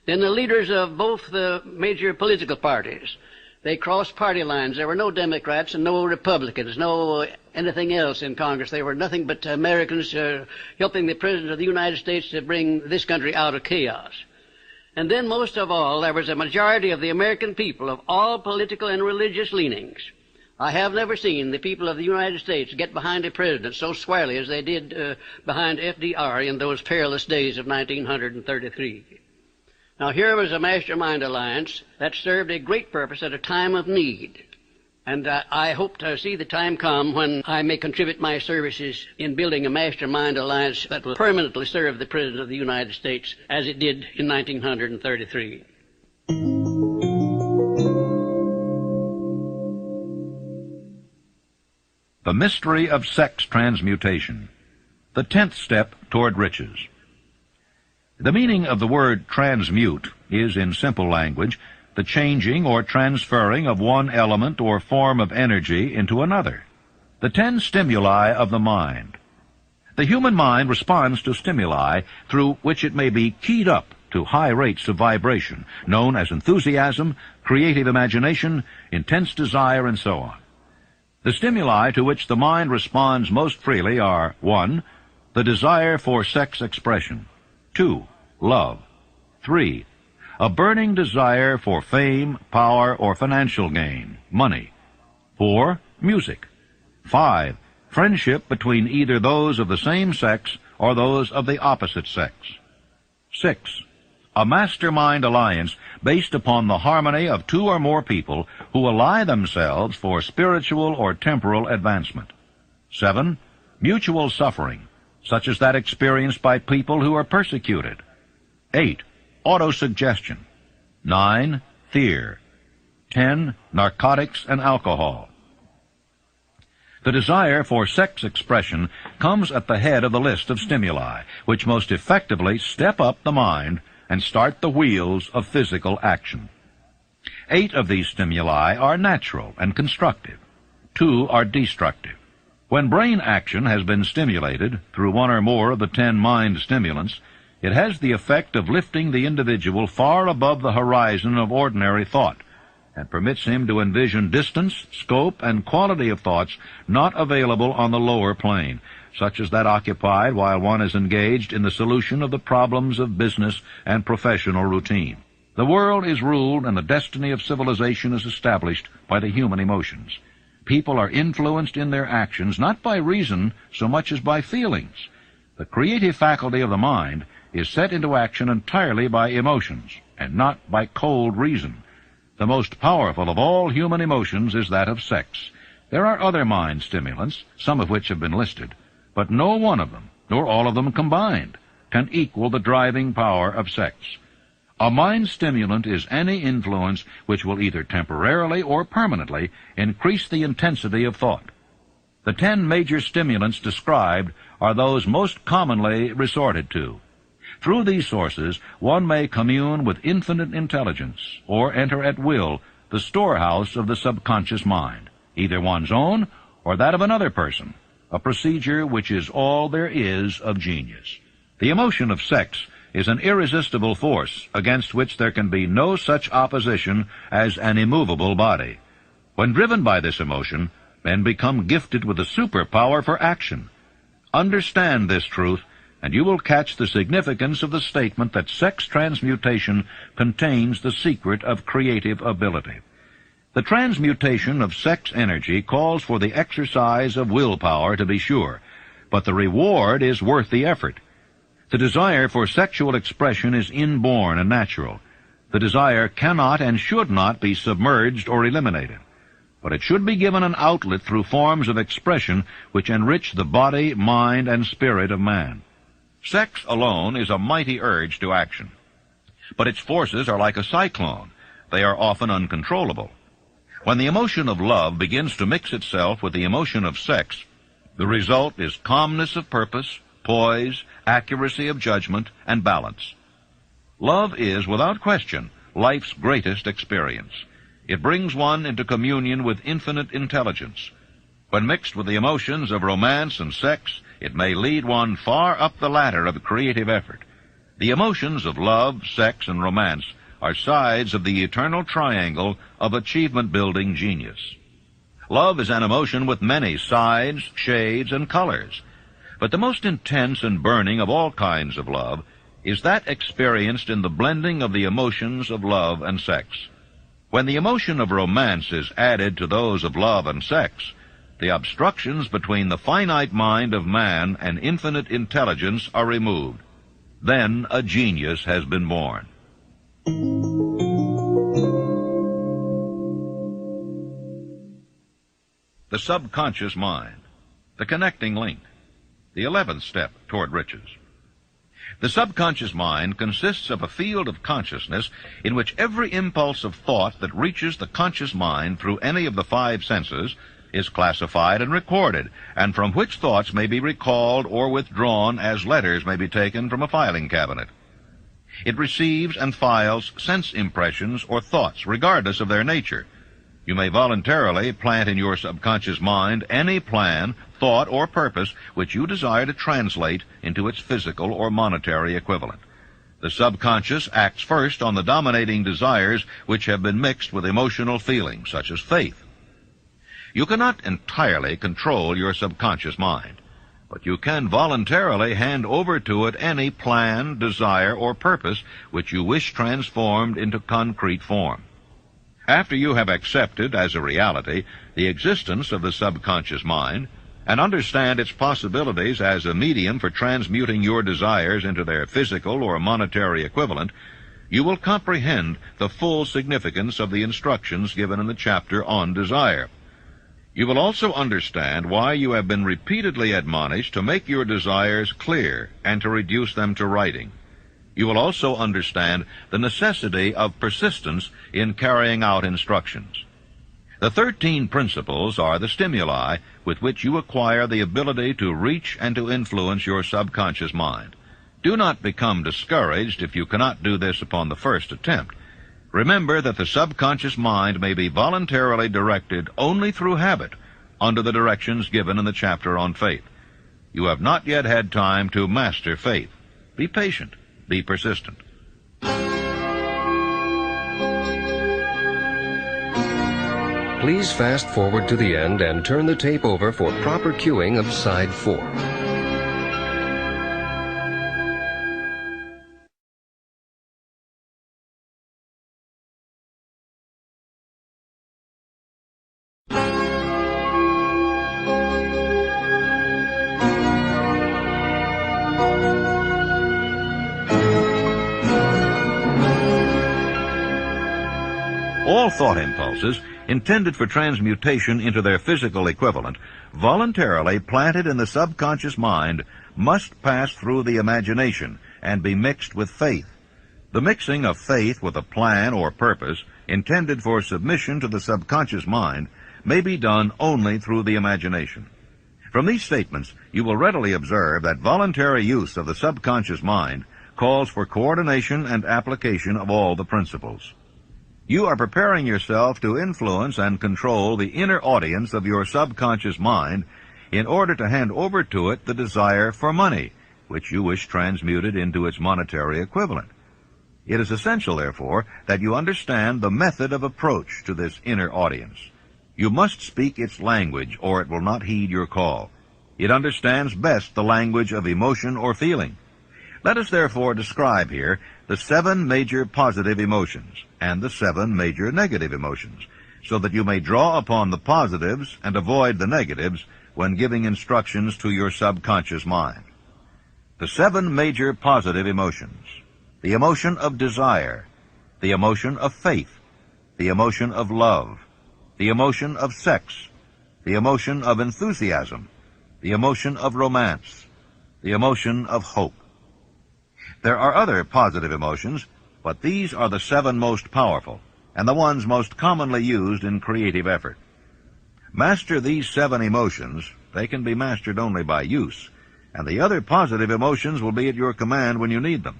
D: Then the leaders of both the major political parties, they crossed party lines. There were no Democrats and no Republicans, no anything else in Congress. They were nothing but Americans helping the President of the United States to bring this country out of chaos. And then most of all, there was a majority of the American people of all political and religious leanings. I have never seen the people of the United States get behind a president so squarely as they did behind FDR in those perilous days of 1933. Now here was a mastermind alliance that served a great purpose at a time of need. And I hope to see the time come when I may contribute my services in building a mastermind alliance that will permanently serve the President of the United States as it did in 1933.
E: The mystery of sex transmutation, the 10th step toward riches. The meaning of the word transmute is, in simple language, the changing or transferring of one element or form of energy into another. The 10 stimuli of the mind. The human mind responds to stimuli through which it may be keyed up to high rates of vibration, known as enthusiasm, creative imagination, intense desire, and so on. The stimuli to which the mind responds most freely are 1. The desire for sex expression. 2. Love. 3. A burning desire for fame, power, or financial gain, money. 4. Music. 5. Friendship between either those of the same sex or those of the opposite sex. 6. A mastermind alliance based upon the harmony of 2 or more people who ally themselves for spiritual or temporal advancement. 7. Mutual suffering, such as that experienced by people who are persecuted. 8. Autosuggestion. 9. Fear. 10. Narcotics and alcohol. The desire for sex expression comes at the head of the list of stimuli, which most effectively step up the mind and start the wheels of physical action. 8 of these stimuli are natural and constructive. 2 are destructive. When brain action has been stimulated through 1 or more of the 10 mind stimulants, it has the effect of lifting the individual far above the horizon of ordinary thought, and permits him to envision distance, scope, and quality of thoughts not available on the lower plane, such as that occupied while one is engaged in the solution of the problems of business and professional routine. The world is ruled and the destiny of civilization is established by the human emotions. People are influenced in their actions not by reason so much as by feelings. The creative faculty of the mind is set into action entirely by emotions, and not by cold reason. The most powerful of all human emotions is that of sex. There are other mind stimulants, some of which have been listed, but no one of them, nor all of them combined, can equal the driving power of sex. A mind stimulant is any influence which will either temporarily or permanently increase the intensity of thought. The 10 major stimulants described are those most commonly resorted to. Through these sources, one may commune with infinite intelligence, or enter at will the storehouse of the subconscious mind, either one's own or that of another person, a procedure which is all there is of genius. The emotion of sex is an irresistible force against which there can be no such opposition as an immovable body. When driven by this emotion, men become gifted with a superpower for action. Understand this truth, and you will catch the significance of the statement that sex transmutation contains the secret of creative ability. The transmutation of sex energy calls for the exercise of willpower, to be sure, but the reward is worth the effort. The desire for sexual expression is inborn and natural. The desire cannot and should not be submerged or eliminated, but it should be given an outlet through forms of expression which enrich the body, mind, and spirit of man. Sex alone is a mighty urge to action, but its forces are like a cyclone. They are often uncontrollable. When the emotion of love begins to mix itself with the emotion of sex, the result is calmness of purpose, poise, accuracy of judgment, and balance. Love is, without question, life's greatest experience. It brings one into communion with infinite intelligence. When mixed with the emotions of romance and sex, it may lead one far up the ladder of creative effort. The emotions of love, sex, and romance are sides of the eternal triangle of achievement-building genius. Love is an emotion with many sides, shades, and colors. But the most intense and burning of all kinds of love is that experienced in the blending of the emotions of love and sex. When the emotion of romance is added to those of love and sex, the obstructions between the finite mind of man and infinite intelligence are removed. Then a genius has been born. The subconscious mind, the connecting link, the 11th step toward riches. The subconscious mind consists of a field of consciousness in which every impulse of thought that reaches the conscious mind through any of the 5 senses is classified and recorded, and from which thoughts may be recalled or withdrawn as letters may be taken from a filing cabinet. It receives and files sense impressions or thoughts regardless of their nature. You may voluntarily plant in your subconscious mind any plan, thought, or purpose which you desire to translate into its physical or monetary equivalent. The subconscious acts first on the dominating desires which have been mixed with emotional feelings, such as faith. You cannot entirely control your subconscious mind, but you can voluntarily hand over to it any plan, desire, or purpose which you wish transformed into concrete form. After you have accepted as a reality the existence of the subconscious mind and understand its possibilities as a medium for transmuting your desires into their physical or monetary equivalent, you will comprehend the full significance of the instructions given in the chapter on desire. You will also understand why you have been repeatedly admonished to make your desires clear and to reduce them to writing. You will also understand the necessity of persistence in carrying out instructions. The 13 principles are the stimuli with which you acquire the ability to reach and to influence your subconscious mind. Do not become discouraged if you cannot do this upon the first attempt. Remember that the subconscious mind may be voluntarily directed only through habit under the directions given in the chapter on faith. You have not yet had time to master faith. Be patient. Be persistent.
A: Please fast forward to the end and turn the tape over for proper cueing of side 4.
E: All thought impulses intended for transmutation into their physical equivalent, voluntarily planted in the subconscious mind, must pass through the imagination and be mixed with faith. The mixing of faith with a plan or purpose intended for submission to the subconscious mind may be done only through the imagination. From these statements, you will readily observe that voluntary use of the subconscious mind calls for coordination and application of all the principles. You are preparing yourself to influence and control the inner audience of your subconscious mind in order to hand over to it the desire for money, which you wish transmuted into its monetary equivalent. It is essential, therefore, that you understand the method of approach to this inner audience. You must speak its language, or it will not heed your call. It understands best the language of emotion or feeling. Let us therefore describe here the 7 major positive emotions and the 7 major negative emotions, so that you may draw upon the positives and avoid the negatives when giving instructions to your subconscious mind. The 7 major positive emotions. The emotion of desire. the emotion of faith, the emotion of love, the emotion of sex, the emotion of enthusiasm, the emotion of romance, the emotion of hope. There are other positive emotions, but these are the 7 most powerful and the ones most commonly used in creative effort. Master these 7 emotions. They can be mastered only by use, and the other positive emotions will be at your command when you need them.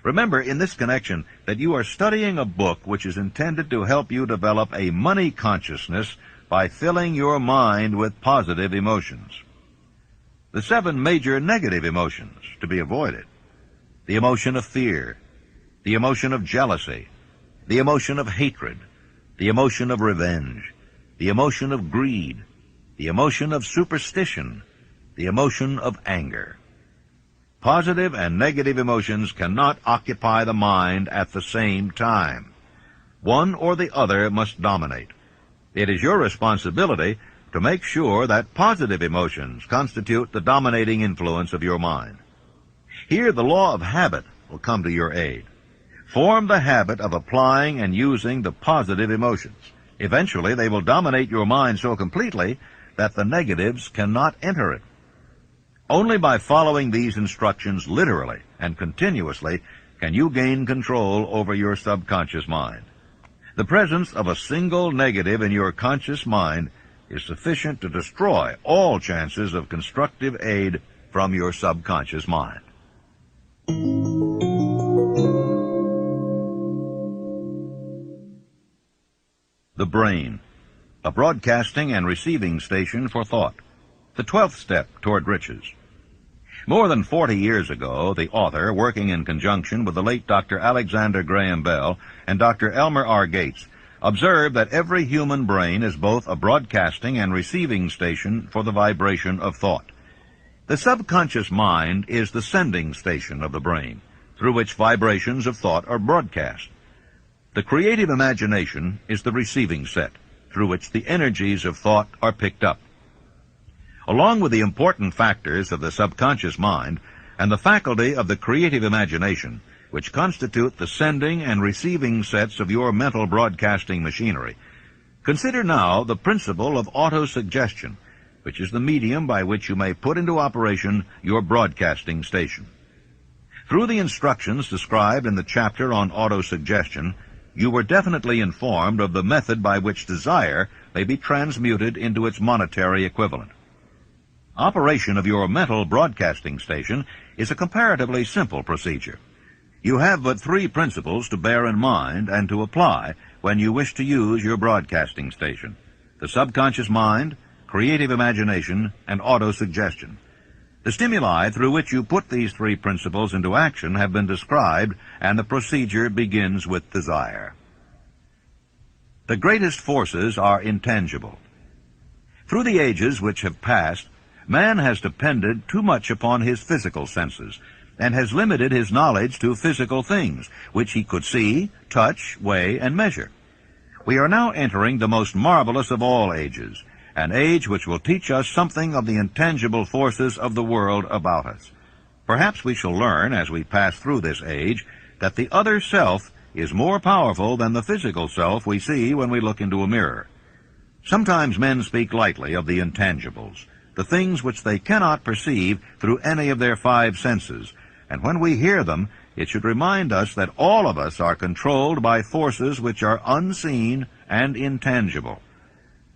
E: Remember in this connection that you are studying a book which is intended to help you develop a money consciousness by filling your mind with positive emotions. The 7 major negative emotions to be avoided: the emotion of fear, the emotion of jealousy, the emotion of hatred, the emotion of revenge, the emotion of greed, the emotion of superstition, the emotion of anger. Positive and negative emotions cannot occupy the mind at the same time. One or the other must dominate. It is your responsibility to make sure that positive emotions constitute the dominating influence of your mind. Here the law of habit will come to your aid. Form the habit of applying and using the positive emotions. Eventually they will dominate your mind so completely that the negatives cannot enter it. Only by following these instructions literally and continuously can you gain control over your subconscious mind. The presence of a single negative in your conscious mind is sufficient to destroy all chances of constructive aid from your subconscious mind. The brain, a broadcasting and receiving station for thought, the 12th step toward riches. More than 40 years ago, the author, working in conjunction with the late Dr. Alexander Graham Bell and Dr. Elmer R. Gates, observed that every human brain is both a broadcasting and receiving station for the vibration of thought. The subconscious mind is the sending station of the brain, through which vibrations of thought are broadcast. The creative imagination is the receiving set, through which the energies of thought are picked up. Along with the important factors of the subconscious mind and the faculty of the creative imagination, which constitute the sending and receiving sets of your mental broadcasting machinery, consider now the principle of autosuggestion, which is the medium by which you may put into operation your broadcasting station. Through the instructions described in the chapter on autosuggestion, you were definitely informed of the method by which desire may be transmuted into its monetary equivalent. Operation of your mental broadcasting station is a comparatively simple procedure. You have but 3 principles to bear in mind and to apply when you wish to use your broadcasting station: the subconscious mind, creative imagination, and autosuggestion. The stimuli through which you put these 3 principles into action have been described, and the procedure begins with desire. The greatest forces are intangible. Through the ages which have passed, man has depended too much upon his physical senses, and has limited his knowledge to physical things, which he could see, touch, weigh, and measure. We are now entering the most marvelous of all ages, an age which will teach us something of the intangible forces of the world about us. Perhaps we shall learn, as we pass through this age, that the other self is more powerful than the physical self we see when we look into a mirror. Sometimes men speak lightly of the intangibles, the things which they cannot perceive through any of their 5 senses, and when we hear them, it should remind us that all of us are controlled by forces which are unseen and intangible.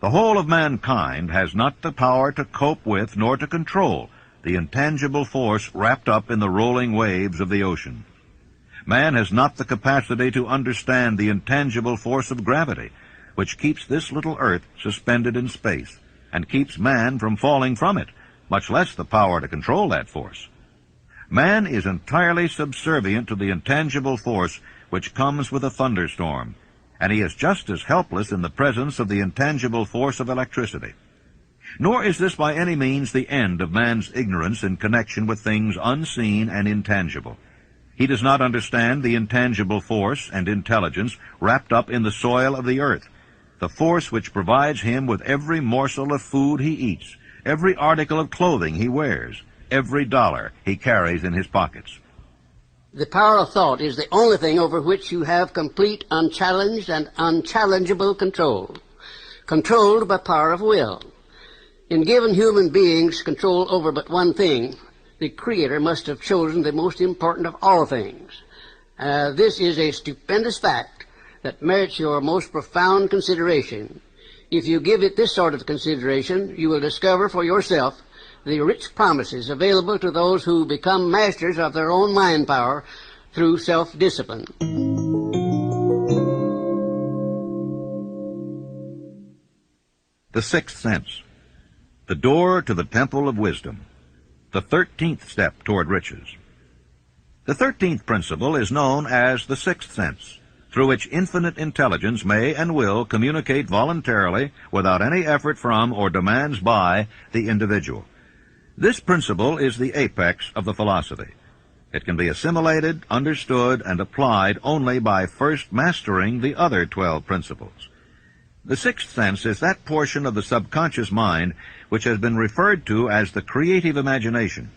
E: The whole of mankind has not the power to cope with nor to control the intangible force wrapped up in the rolling waves of the ocean. Man has not the capacity to understand the intangible force of gravity, which keeps this little earth suspended in space, and keeps man from falling from it, much less the power to control that force. Man is entirely subservient to the intangible force which comes with a thunderstorm, and he is just as helpless in the presence of the intangible force of electricity. Nor is this by any means the end of man's ignorance in connection with things unseen and intangible. He does not understand the intangible force and intelligence wrapped up in the soil of the earth, the force which provides him with every morsel of food he eats, every article of clothing he wears, every dollar he carries in his pockets.
D: The power of thought is the only thing over which you have complete, unchallenged, and unchallengeable control. Controlled by power of will. In giving human beings control over but one thing, the Creator must have chosen the most important of all things. This is a stupendous fact that merits your most profound consideration. If you give it this sort of consideration, you will discover for yourself the rich promises available to those who become masters of their own mind power through self-discipline.
E: The sixth sense, the door to the temple of wisdom, the 13th step toward riches. The 13th principle is known as the sixth sense, through which infinite intelligence may and will communicate voluntarily without any effort from or demands by the individual. This principle is the apex of the philosophy. It can be assimilated, understood, and applied only by first mastering the other 12 principles. The sixth sense is that portion of the subconscious mind which has been referred to as the creative imagination.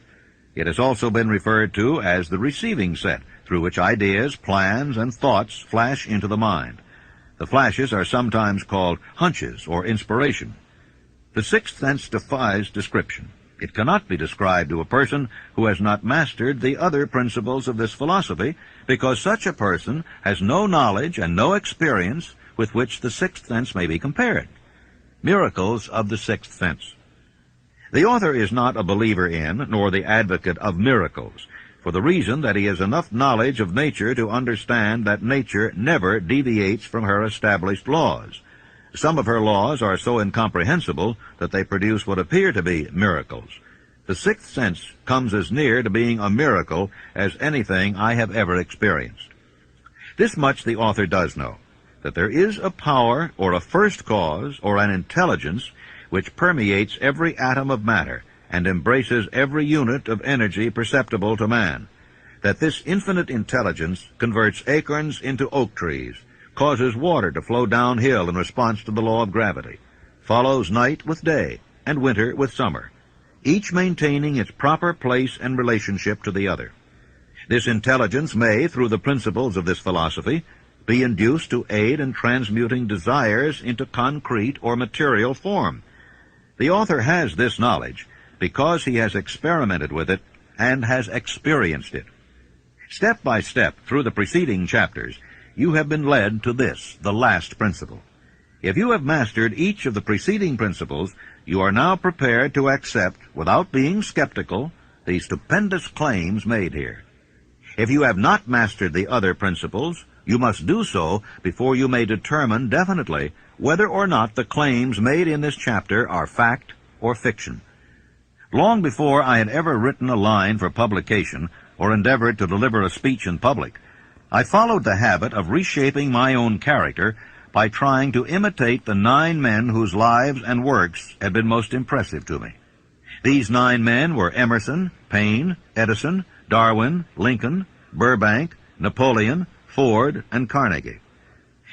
E: It has also been referred to as the receiving set, through which ideas, plans, and thoughts flash into the mind. The flashes are sometimes called hunches or inspiration. The sixth sense defies description. It cannot be described to a person who has not mastered the other principles of this philosophy, because such a person has no knowledge and no experience with which the sixth sense may be compared. Miracles of the sixth sense. The author is not a believer in, nor the advocate of miracles, for the reason that he has enough knowledge of nature to understand that nature never deviates from her established laws. Some of her laws are so incomprehensible that they produce what appear to be miracles. The sixth sense comes as near to being a miracle as anything I have ever experienced. This much the author does know, that there is a power or a first cause or an intelligence which permeates every atom of matter and embraces every unit of energy perceptible to man, that this infinite intelligence converts acorns into oak trees, causes water to flow downhill in response to the law of gravity, follows night with day and winter with summer, each maintaining its proper place and relationship to the other. This intelligence may, through the principles of this philosophy, be induced to aid in transmuting desires into concrete or material form. The author has this knowledge because he has experimented with it and has experienced it. Step by step through the preceding chapters, you have been led to this, the last principle. If you have mastered each of the preceding principles, you are now prepared to accept, without being skeptical, the stupendous claims made here. If you have not mastered the other principles, you must do so before you may determine definitely whether or not the claims made in this chapter are fact or fiction. Long before I had ever written a line for publication or endeavored to deliver a speech in public, I followed the habit of reshaping my own character by trying to imitate the 9 men whose lives and works had been most impressive to me. These 9 men were Emerson, Paine, Edison, Darwin, Lincoln, Burbank, Napoleon, Ford, and Carnegie.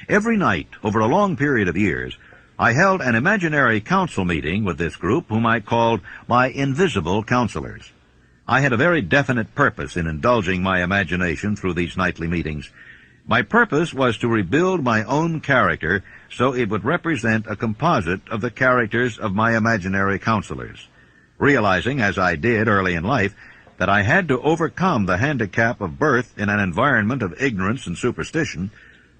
E: Every night, over a long period of years, I held an imaginary council meeting with this group whom I called my invisible counselors. I had a very definite purpose in indulging my imagination through these nightly meetings. My purpose was to rebuild my own character so it would represent a composite of the characters of my imaginary counselors. Realizing, as I did early in life, that I had to overcome the handicap of birth in an environment of ignorance and superstition,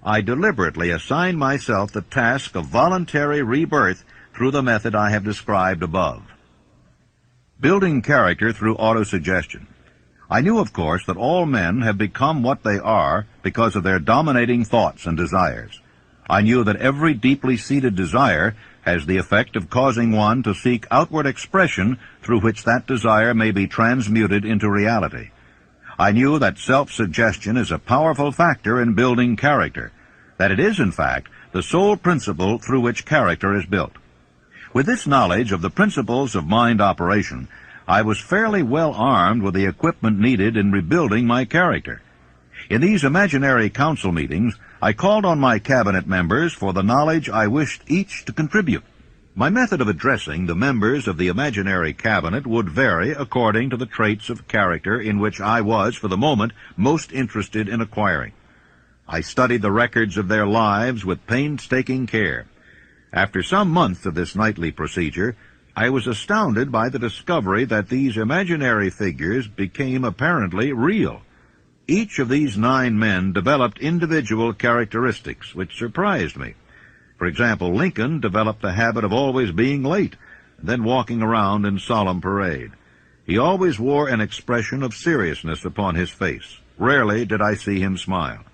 E: I deliberately assigned myself the task of voluntary rebirth through the method I have described above. Building character through autosuggestion. I knew, of course, that all men have become what they are because of their dominating thoughts and desires. I knew that every deeply seated desire has the effect of causing one to seek outward expression through which that desire may be transmuted into reality. I knew that self-suggestion is a powerful factor in building character, that it is, in fact, the sole principle through which character is built. With this knowledge of the principles of mind operation, I was fairly well armed with the equipment needed in rebuilding my character. In these imaginary council meetings, I called on my cabinet members for the knowledge I wished each to contribute. My method of addressing the members of the imaginary cabinet would vary according to the traits of character in which I was, for the moment, most interested in acquiring. I studied the records of their lives with painstaking care. After some months of this nightly procedure, I was astounded by the discovery that these imaginary figures became apparently real. Each of these 9 men developed individual characteristics which surprised me. For example, Lincoln developed the habit of always being late, and then walking around in solemn parade. He always wore an expression of seriousness upon his face. Rarely did I see him smile.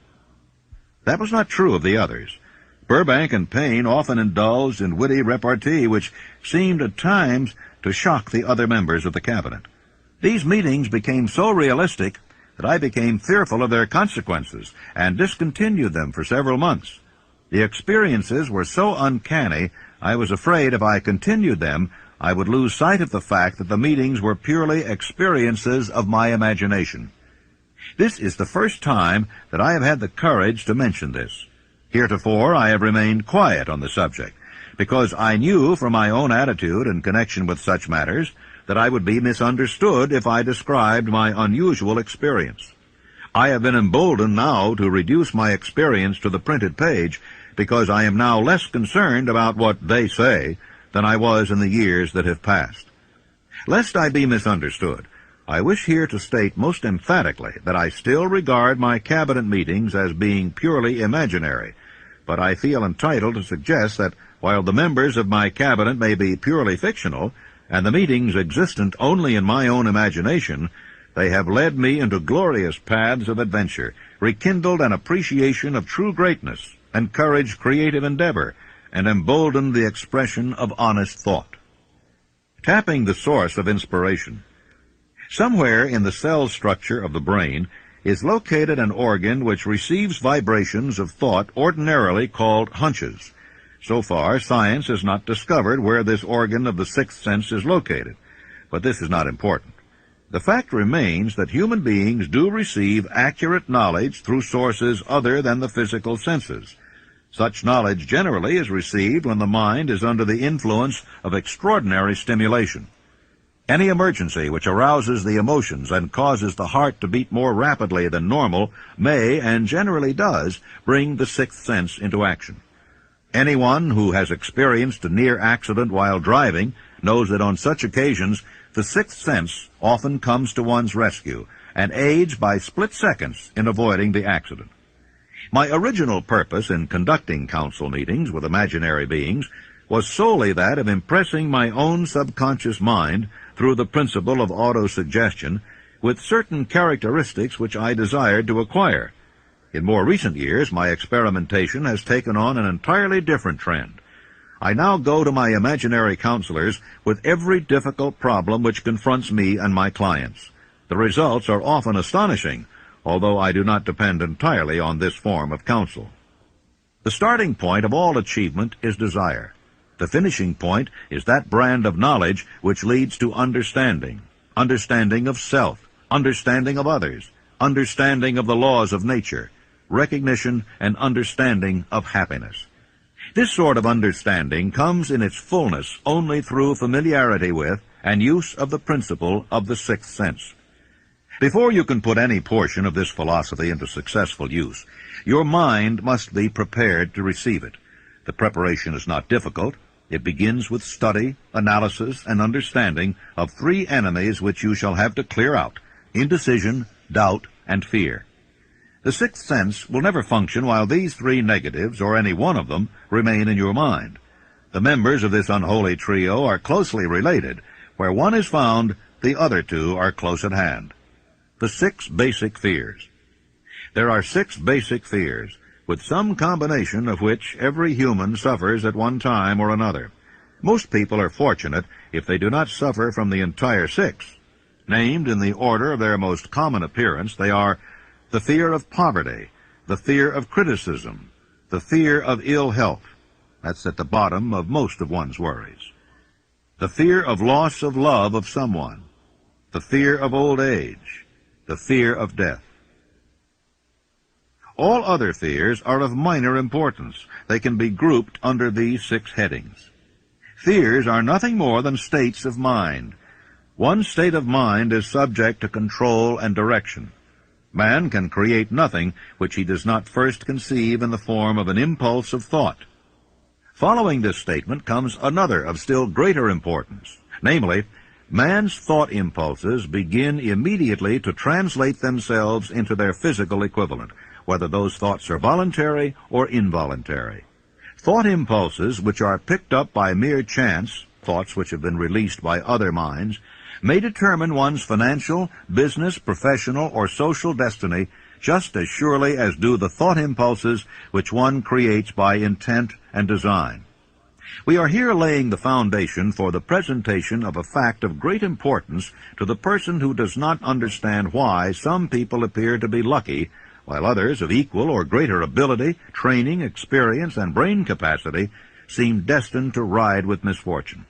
E: That was not true of the others. Burbank and Payne often indulged in witty repartee which seemed at times to shock the other members of the cabinet. These meetings became so realistic that I became fearful of their consequences and discontinued them for several months. The experiences were so uncanny, I was afraid if I continued them, I would lose sight of the fact that the meetings were purely experiences of my imagination. This is the first time that I have had the courage to mention this. Heretofore I have remained quiet on the subject, because I knew from my own attitude in connection with such matters that I would be misunderstood if I described my unusual experience. I have been emboldened now to reduce my experience to the printed page, because I am now less concerned about what they say than I was in the years that have passed. Lest I be misunderstood, I wish here to state most emphatically that I still regard my cabinet meetings as being purely imaginary, but I feel entitled to suggest that while the members of my cabinet may be purely fictional, and the meetings existent only in my own imagination, they have led me into glorious paths of adventure, rekindled an appreciation of true greatness, encouraged creative endeavor, and emboldened the expression of honest thought. Tapping the source of inspiration. Somewhere in the cell structure of the brain is located an organ which receives vibrations of thought ordinarily called hunches. So far, science has not discovered where this organ of the sixth sense is located, but this is not important. The fact remains that human beings do receive accurate knowledge through sources other than the physical senses. Such knowledge generally is received when the mind is under the influence of extraordinary stimulation. Any emergency which arouses the emotions and causes the heart to beat more rapidly than normal may, and generally does, bring the sixth sense into action. Anyone who has experienced a near accident while driving knows that on such occasions the sixth sense often comes to one's rescue and aids by split seconds in avoiding the accident. My original purpose in conducting council meetings with imaginary beings was solely that of impressing my own subconscious mind through the principle of autosuggestion with certain characteristics which I desired to acquire. In more recent years, my experimentation has taken on an entirely different trend. I now go to my imaginary counselors with every difficult problem which confronts me and my clients. The results are often astonishing, although I do not depend entirely on this form of counsel. The starting point of all achievement is desire. The finishing point is that brand of knowledge which leads to understanding, understanding of self, understanding of others, understanding of the laws of nature, recognition and understanding of happiness. This sort of understanding comes in its fullness only through familiarity with and use of the principle of the sixth sense. Before you can put any portion of this philosophy into successful use, your mind must be prepared to receive it. The preparation is not difficult. It begins with study, analysis, and understanding of three enemies which you shall have to clear out: indecision, doubt, and fear. The sixth sense will never function while these three negatives, or any one of them, remain in your mind. The members of this unholy trio are closely related. Where one is found, the other two are close at hand. The 6 basic fears. There are 6 basic fears, with some combination of which every human suffers at one time or another. Most people are fortunate if they do not suffer from the entire 6. Named in the order of their most common appearance, they are the fear of poverty, the fear of criticism, the fear of ill health. That's at the bottom of most of one's worries. The fear of loss of love of someone, the fear of old age, the fear of death. All other fears are of minor importance. They can be grouped under these 6 headings. Fears are nothing more than states of mind. One state of mind is subject to control and direction. Man can create nothing which he does not first conceive in the form of an impulse of thought. Following this statement comes another of still greater importance, namely, man's thought impulses begin immediately to translate themselves into their physical equivalent, whether those thoughts are voluntary or involuntary. Thought impulses which are picked up by mere chance, thoughts which have been released by other minds, may determine one's financial, business, professional, or social destiny just as surely as do the thought impulses which one creates by intent and design. We are here laying the foundation for the presentation of a fact of great importance to the person who does not understand why some people appear to be lucky, while others of equal or greater ability, training, experience, and brain capacity seem destined to ride with misfortune.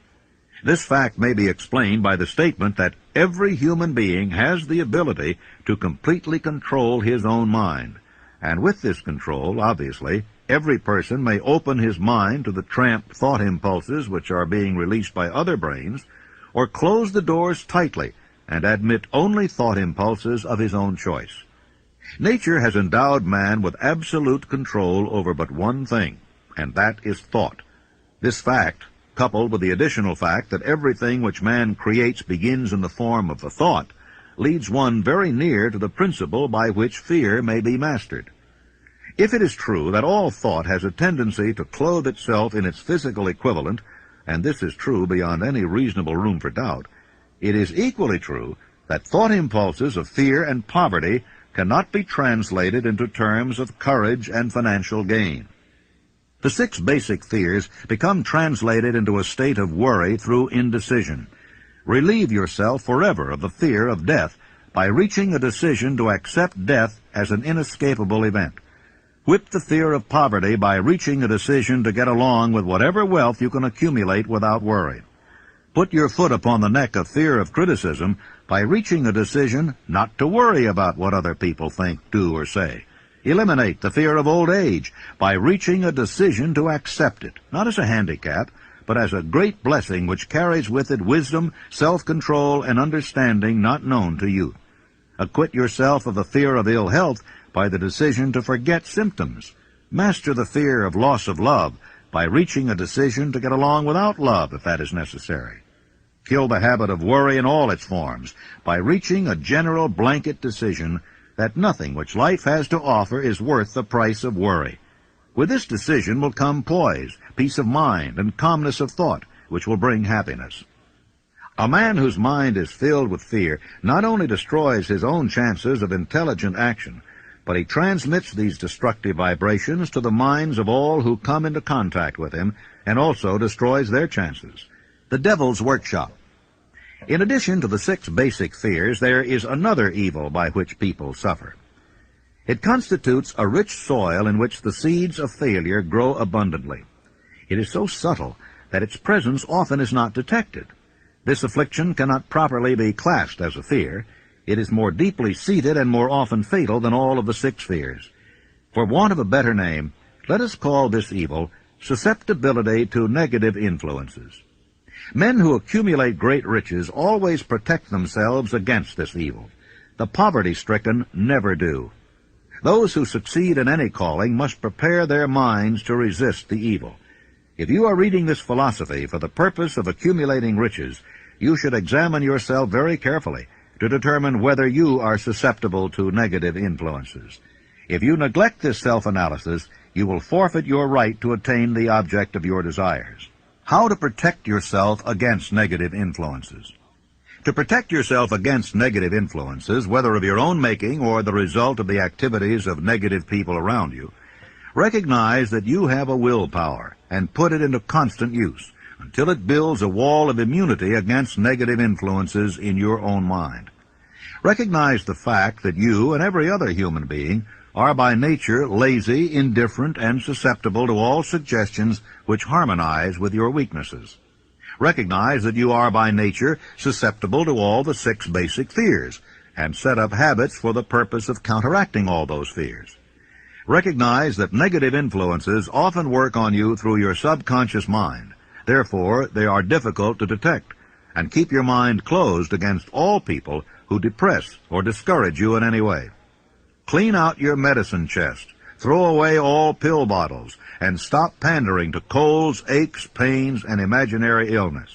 E: This fact may be explained by the statement that every human being has the ability to completely control his own mind, and with this control, obviously, every person may open his mind to the tramp thought impulses which are being released by other brains, or close the doors tightly and admit only thought impulses of his own choice. Nature has endowed man with absolute control over but one thing, and that is thought. This fact, coupled with the additional fact that everything which man creates begins in the form of a thought, leads one very near to the principle by which fear may be mastered. If it is true that all thought has a tendency to clothe itself in its physical equivalent, and this is true beyond any reasonable room for doubt, it is equally true that thought impulses of fear and poverty cannot be translated into terms of courage and financial gain. The 6 basic fears become translated into a state of worry through indecision. Relieve yourself forever of the fear of death by reaching a decision to accept death as an inescapable event. Whip the fear of poverty by reaching a decision to get along with whatever wealth you can accumulate without worry. Put your foot upon the neck of fear of criticism by reaching a decision not to worry about what other people think, do, or say. Eliminate the fear of old age by reaching a decision to accept it, not as a handicap, but as a great blessing which carries with it wisdom, self-control, and understanding not known to youth. Acquit yourself of the fear of ill health by the decision to forget symptoms. Master the fear of loss of love by reaching a decision to get along without love if that is necessary. Kill the habit of worry in all its forms by reaching a general blanket decision that nothing which life has to offer is worth the price of worry. With this decision will come poise, peace of mind, and calmness of thought, which will bring happiness. A man whose mind is filled with fear not only destroys his own chances of intelligent action, but he transmits these destructive vibrations to the minds of all who come into contact with him, and also destroys their chances. The devil's workshop. In addition to the 6 basic fears, there is another evil by which people suffer. It constitutes a rich soil in which the seeds of failure grow abundantly. It is so subtle that its presence often is not detected. This affliction cannot properly be classed as a fear. It is more deeply seated and more often fatal than all of the 6 fears. For want of a better name, let us call this evil susceptibility to negative influences. Men who accumulate great riches always protect themselves against this evil. The poverty-stricken never do. Those who succeed in any calling must prepare their minds to resist the evil. If you are reading this philosophy for the purpose of accumulating riches, you should examine yourself very carefully to determine whether you are susceptible to negative influences. If you neglect this self-analysis, you will forfeit your right to attain the object of your desires. How to protect yourself against negative influences. To protect yourself against negative influences, whether of your own making or the result of the activities of negative people around you, recognize that you have a willpower and put it into constant use until it builds a wall of immunity against negative influences in your own mind. Recognize the fact that you and every other human being are by nature lazy, indifferent, and susceptible to all suggestions which harmonize with your weaknesses. Recognize that you are by nature susceptible to all the 6 basic fears, and set up habits for the purpose of counteracting all those fears. Recognize that negative influences often work on you through your subconscious mind, Therefore, they are difficult to detect, and keep your mind closed against all people who depress or discourage you in any way. Clean out your medicine chest, throw away all pill bottles, and stop pandering to colds, aches, pains, and imaginary illness.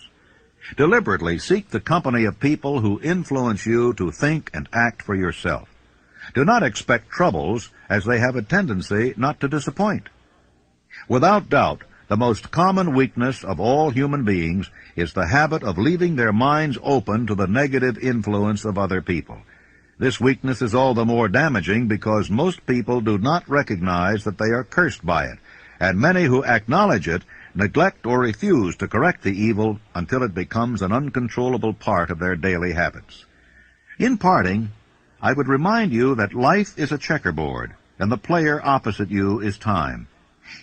E: Deliberately seek the company of people who influence you to think and act for yourself. Do not expect troubles, as they have a tendency not to disappoint. Without doubt, the most common weakness of all human beings is the habit of leaving their minds open to the negative influence of other people. This weakness is all the more damaging because most people do not recognize that they are cursed by it, and many who acknowledge it neglect or refuse to correct the evil until it becomes an uncontrollable part of their daily habits. In parting, I would remind you that life is a checkerboard, and the player opposite you is time.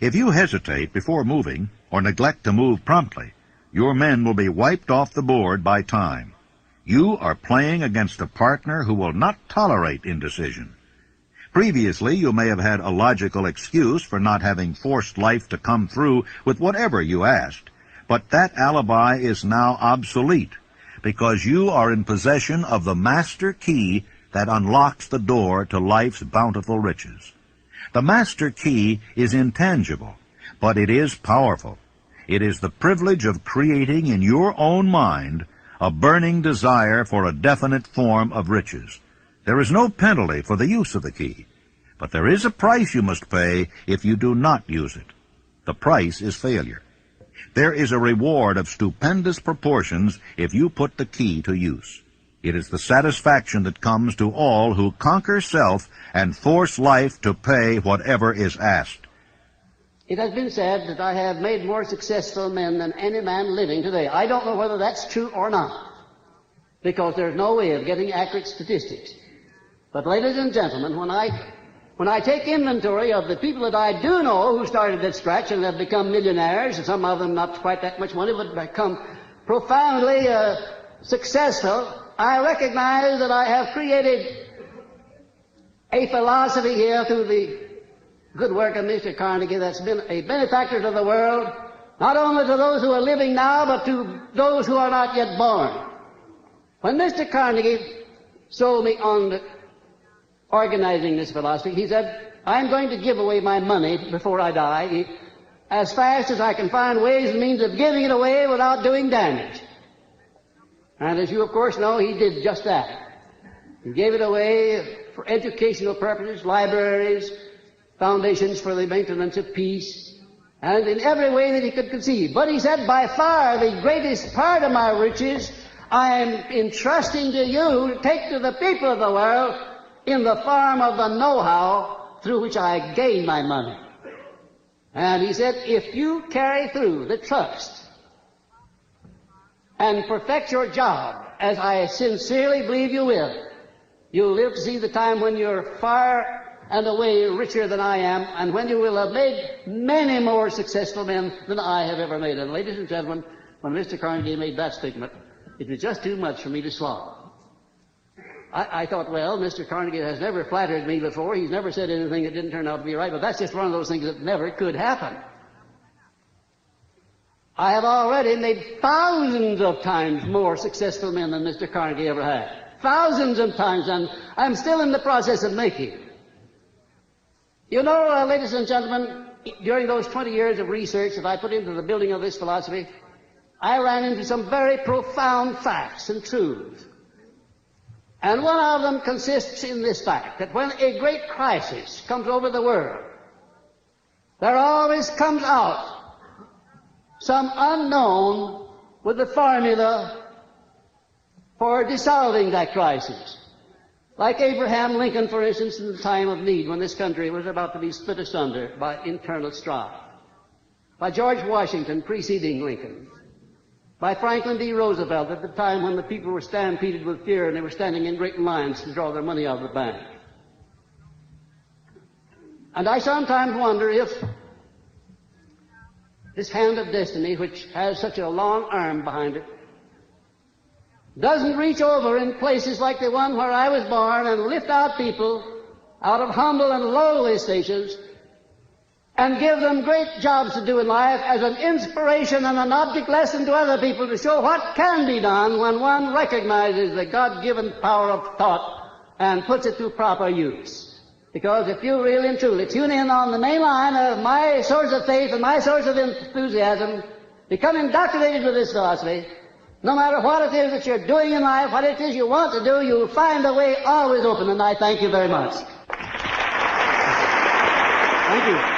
E: If you hesitate before moving, or neglect to move promptly, your men will be wiped off the board by time. You are playing against a partner who will not tolerate indecision. Previously, you may have had a logical excuse for not having forced life to come through with whatever you asked, but that alibi is now obsolete, because you are in possession of the master key that unlocks the door to life's bountiful riches. The master key is intangible, but it is powerful. It is the privilege of creating in your own mind a burning desire for a definite form of riches. There is no penalty for the use of the key, but there is a price you must pay if you do not use it. The price is failure. There is a reward of stupendous proportions if you put the key to use. It is the satisfaction that comes to all who conquer self and force life to pay whatever is asked.
D: It has been said that I have made more successful men than any man living today. I don't know whether that's true or not, because there's no way of getting accurate statistics. But ladies and gentlemen, when I take inventory of the people that I do know who started at scratch and have become millionaires, and some of them not quite that much money, but become profoundly successful, I recognize that I have created a philosophy here through the good work of Mr. Carnegie that's been a benefactor to the world, not only to those who are living now, but to those who are not yet born. When Mr. Carnegie sold me on organizing this philosophy, he said, I'm going to give away my money before I die as fast as I can find ways and means of giving it away without doing damage. And as you, of course, know, he did just that. He gave it away for educational purposes, libraries, foundations for the maintenance of peace, and in every way that he could conceive. But he said, by far the greatest part of my riches I am entrusting to you to take to the people of the world in the form of the know-how through which I gain my money. And he said, if you carry through the trust and perfect your job, as I sincerely believe you will, you'll live to see the time when you're far and away richer than I am, and when you will have made many more successful men than I have ever made. And ladies and gentlemen, when Mr. Carnegie made that statement, it was just too much for me to swallow. I thought, well, Mr. Carnegie has never flattered me before. He's never said anything that didn't turn out to be right, but that's just one of those things that never could happen. I have already made thousands of times more successful men than Mr. Carnegie ever had. Thousands of times, and I'm still in the process of making. You know, ladies and gentlemen, during those 20 years of research that I put into the building of this philosophy, I ran into some very profound facts and truths. And one of them consists in this fact, that when a great crisis comes over the world, there always comes out some unknown with the formula for dissolving that crisis. Like Abraham Lincoln, for instance, in the time of need, when this country was about to be split asunder by internal strife. By George Washington preceding Lincoln. By Franklin D. Roosevelt at the time when the people were stampeded with fear and they were standing in great lines to draw their money out of the bank. And I sometimes wonder if this hand of destiny, which has such a long arm behind it, doesn't reach over in places like the one where I was born and lift out people out of humble and lowly stations and give them great jobs to do in life as an inspiration and an object lesson to other people to show what can be done when one recognizes the God-given power of thought and puts it to proper use. Because if you really and truly tune in on the main line of my source of faith and my source of enthusiasm, become indoctrinated with this philosophy, no matter what it is that you're doing in life, what it is you want to do, you'll find the way always open, and I thank you very much. Thank you.